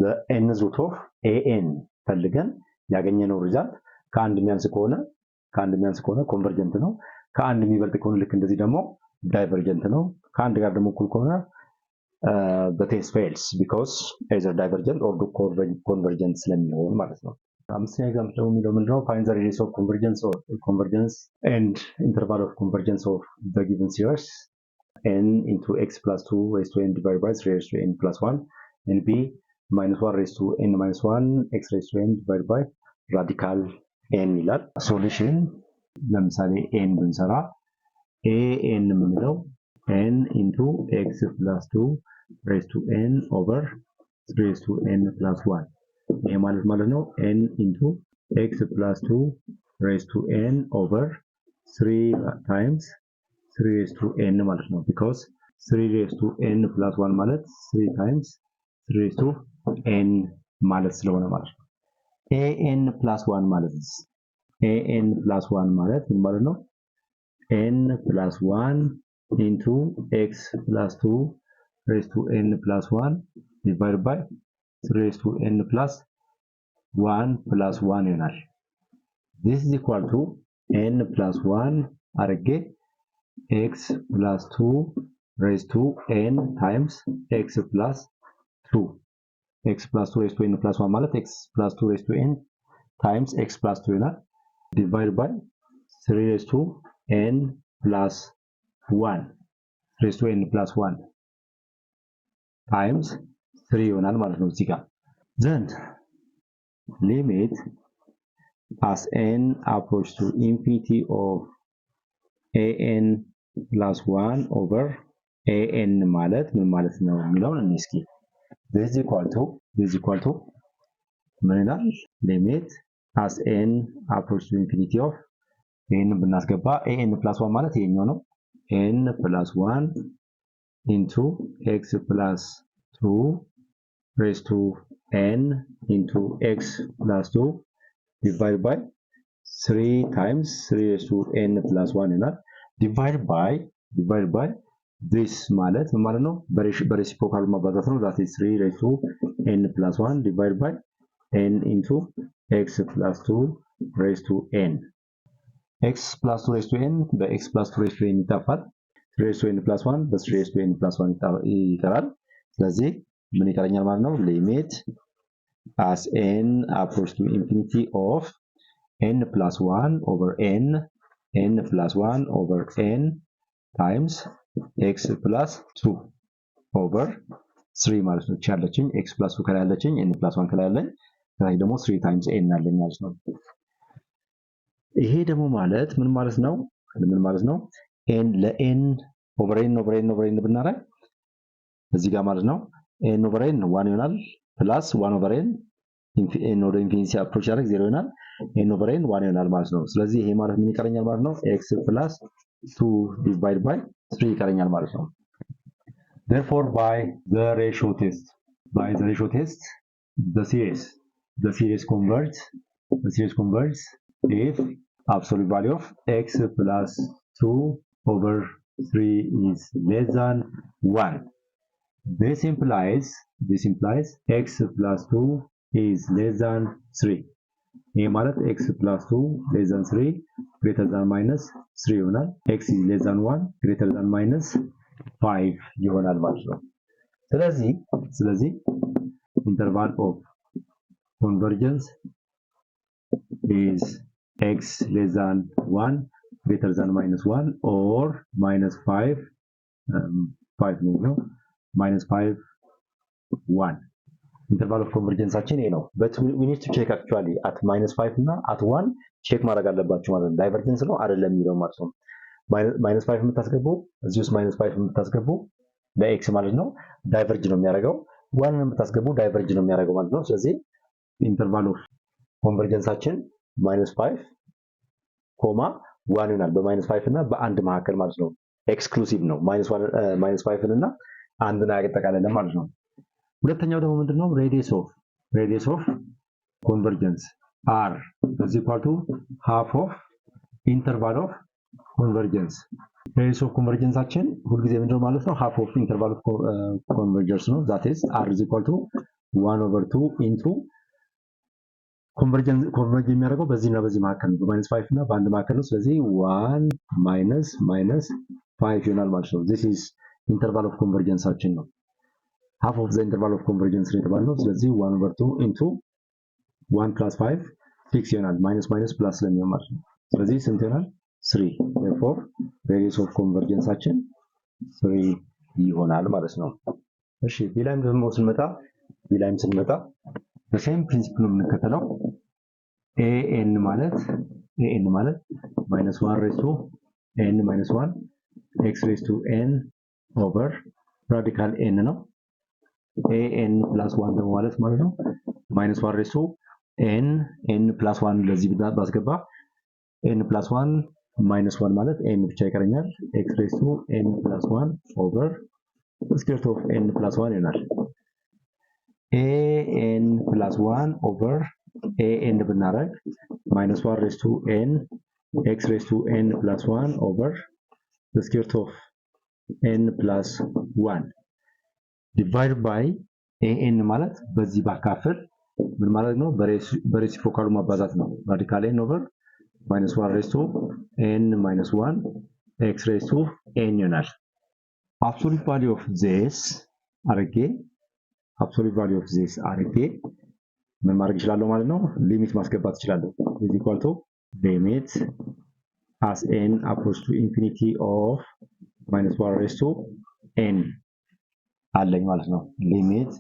the n's root of an ፈልገን ያገኘነው ሪዛልት ከአንድ የሚያንስ ከሆነ ኮንቨርጀንት ነው ከአንድ የሚበልጥ ከሆነ ልክ እንደዚህ ደግሞ ዳይቨርጀንት ነው ከአንድ ጋር ደግሞ እኩል ከሆነ the test fails because either divergent or convergent ስለሚሆን ማለት ነው አምስተኛ ኤግዛምፕል ደግሞ የሚለው ምንድነው find the radius of convergence and interval of convergence of the given series n into x plus 2 raised to n divided by 3 raised to n plus 1 and b minus 1 raised to n minus 1 x raised to n divided by radical n ይላል ሶሉሽን ለምሳሌ n ብንሰራ an የምንለው n into x plus 2 raised to n over 3 raised to n plus 1 ይሄ ማለት ነው n into x plus 2 raised to n over 3 times 3 raised to n ማለት ነው because 3 raised to n plus 1 ማለት 3 times 3 raised to n ማለት ስለሆነ ማለት ነው an plus 1 ማለት ምን ማለት ነው n plus 1 into x plus 2 raised to n plus 1 divided by 3 raised to n plus 1 plus 1 ይሆናል this is equal to n plus 1 አርጌ x plus 2 raised to n times x plus 2 x plus 2 raised to n plus 1 ማለት x plus 2 raised to n times x plus 2 ይሆናል divided by 3 raised to n plus 1 raised to n plus 1 times 3 ይሆናል ማለት ነው እዚህ ጋር then limit as n approach to infinity of an plus 1 over an ማለት ምን ማለት ነው የሚለውን እንስኪ this is equal to ምን ይላል limit as n approach to infinity of n ብናስገባ an plus 1 ማለት ይሄኛው ነው n plus 1 into x plus 2 raised to n into x plus 2 divided by 3 times 3 raised to n plus 1 ይላል divided by this ማለት ምን ማለት ነው በሬሲፕሮካል ማባዛት ነው that is 3 raised to n plus 1 divided by n into x plus 2 raised to n x plus 2 raised to n በx plus 2 raised to n ይጠፋል 3 raised to n plus 1 በ3 raised to n plus 1 ይቀራል ስለዚህ ምን ይቀረኛል ማለት ነው limit as n approach to infinity of n plus 1 over n plus 1 over n times x plus 2 over 3 ማለት ነው ቻለችኝ x plus 2 ከላይ ያለችኝ n plus 1 ከላይ ያለኝ ከላይ ደግሞ 3 times n አለኝ ማለት ነው ይሄ ደግሞ ማለት ምን ማለት ነው n ለn over n ብናረግ እዚህ ጋር ማለት ነው n over n 1 ይሆናል plus 1 over n n ወደ ኢንፊኒቲ አፕሮች ያደርግ 0 ይሆናል n over n 1 ይሆናል ማለት ነው ስለዚህ ይሄ ማለት ምን ይቀረኛል ማለት ነው x plus 2 divided by 3 ይቀረኛል ማለት ነው therefore by the ratio test the series converges if absolute value of x plus 2 over 3 is less than 1 this implies x plus 2 is less than 3 ይሄ ማለት x plus 2 less than 3 greater than minus 3 ይሆናል x is less than 1 greater than minus 5 ይሆናል ማለት ነው ስለዚህ interval of convergence is x less than 1 greater than minus 1 or minus 5 ነው minus 5 1 interval of convergence አችን ይሄ ነው but we need to check actually at minus 5 እና at 1 ቼክ ማድረግ አለባችሁ ማለት ነው ዳይቨርጀንስ ነው አይደለም የሚለው ማለት ነው minus 5 የምታስገቡ እዚህ ውስጥ minus 5 የምታስገቡ ለx ማለት ነው ዳይቨርጅ ነው የሚያደርገው 1 የምታስገቡ ዳይቨርጅ ነው የሚያደርገው ማለት ነው ስለዚህ interval of convergence አችን minus 5 ኮማ 1 ይሆናል በminus 5 እና በአንድ መካከል ማለት ነው ኤክስክሉሲቭ ነው minus 5 እና አንድን ያጠቃልላል ማለት ነው ሁለተኛው ደግሞ ምንድነው radius of convergence r is equal to half of interval of convergence radius of convergence አችን ሁሉ ጊዜ ምንድነው ማለት ነው half of interval of convergence ነው that is r is equal to 1 over 2 into converge የሚያደርገው በዚህና በዚህ መካከል ነው -5 እና በአንድ መካከል ነው ስለዚህ 1 minus 5 ይሆናል ማለት ነው this is interval of convergence አችን ነው half of the interval of convergence interval ነው ስለዚህ 1 over 2 into 1 plus 5 6 ይሆናል minus plus ስለሚሆን ማለት ነው ስለዚህ ስንት ይሆናል 3 therefore radius of convergence አችን 3 ይሆናል ማለት ነው እሺ ቢላይም ደግሞ ስንመጣ the same principle ነው የምንከተለው an ማለት -1 raised to n minus 1 x raised to n over radical n ነው an plus 1 ደግሞ ማለት ነው -1 raised to n plus 1 ለዚህ ባስገባ n plus 1 minus 1 ማለት n ብቻ ይቀረኛል x raised to n plus 1 over square root of n plus 1 ይሆናል an plus 1 over an ብናረግ -1 raised to n x raised to n plus 1 over the square root of n plus 1 divided by an ማለት በዚህ ባካፈል ምን ማለት ነው በሬሲፕሮካሉ ማባዛት ነው ራዲካል n over -1 raised to n minus 1 x raised to n ይሆናል absolute value of this አርጌ ምን ማድረግ ይችላል ማለት ነው ሊሚት ማስገባት ይችላል is equal to limit as n approach to infinity of -1 raised to n አለኝ ማለት ነው limit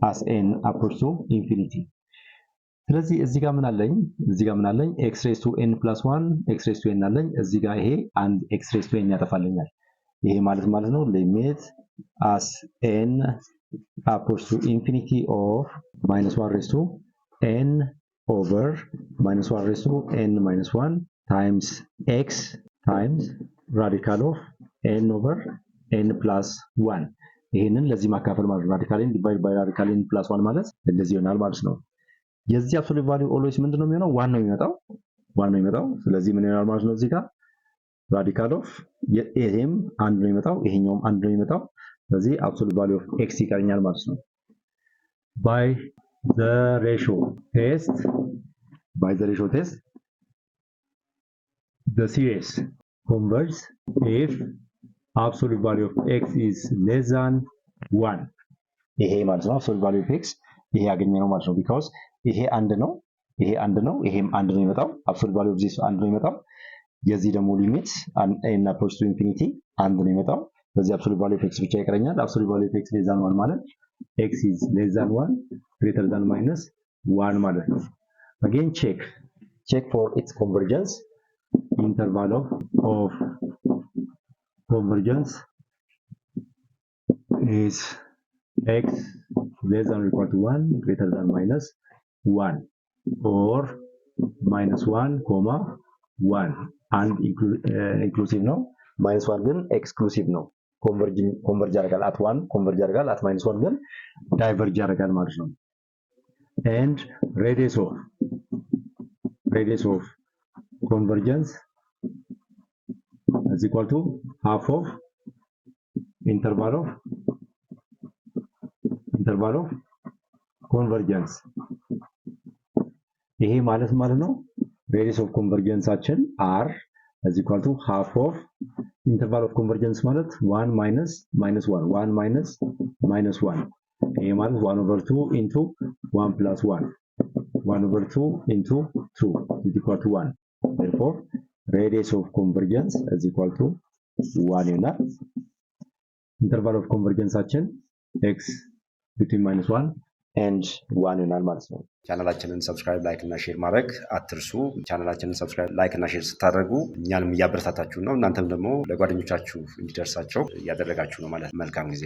as n approach to infinity ስለዚህ እዚህ ጋር ምን አለኝ? x raised to n plus 1 x raised to n አለኝ። እዚህ ጋር ይሄ አንድ x raised to n ያጠፋልኛል። ይሄ ማለት ነው limit as n approaches to infinity of minus 1 raised to n over minus 1 raised to n minus 1 times x times radical of n over n plus 1 ይሄንን ለዚህ ማካፈል ማለት radical n divided by radical n plus 1 ማለት እንደዚህ ይሆናል ማለት ነው። የዚህ absolute value always ምንድነው የሚሆነው? 1 ነው የሚመጣው። ስለዚህ ምን ይሆናል ማለት ነው? እዚህ ጋር radical of ይሄም 1 ነው የሚመጣው፣ ይሄኛውም 1 ነው የሚመጣው። ስለዚህ absolute value of x ይቀርኛል ማለት ነው። by the ratio test the series converges if absolute value of x is less than 1 ይሄ ማለት ነው absolute value of x ይሄ ያገኘነው ማለት ነው because ይሄ አንድ ነው ይሄም አንድ ነው የሚመጣው absolute value of this አንድ ነው የሚመጣው የዚህ ደግሞ ሊሚት n approach to infinity አንድ ነው የሚመጣው ስለዚህ absolute value of x ብቻ ይቀረኛል absolute value of x less than 1 ማለት x is less than 1 greater than minus 1 ማለት ነው again check for its convergence interval of convergence is x less than or equal to 1 greater than minus 1 or minus 1 comma 1 and inclusive ነው minus 1 ግን exclusive ነው converge ያደርጋል at 1 converge ያደርጋል at minus 1 ግን diverge ያደርጋል ማለት ነው and radius of convergence is equal to half of interval of convergence ይሄ ማለት ነው radius of convergence አችን r is equal to half of interval of convergence ማለት 1 minus 1 1 minus 1 ይሄ ማለት 1 over 2 into 1 plus 1 1 over 2 into 2 is equal to 1 therefore radius of convergence is equal to 1 ይሆናል interval of convergence አችን x between minus 1 and 1 ይሆናል ማለት ነው
ቻናላችንን ሰብስክራይብ ላይክ እና ሼር ማድረግ አትርሱ ቻናላችንን ሰብስክራይብ ላይክ እና ሼር ስታደርጉ እኛንም እያበረታታችሁ ነው እናንተም ደግሞ ለጓደኞቻችሁ እንዲደርሳቸው እያደረጋችሁ ነው ማለት መልካም ጊዜ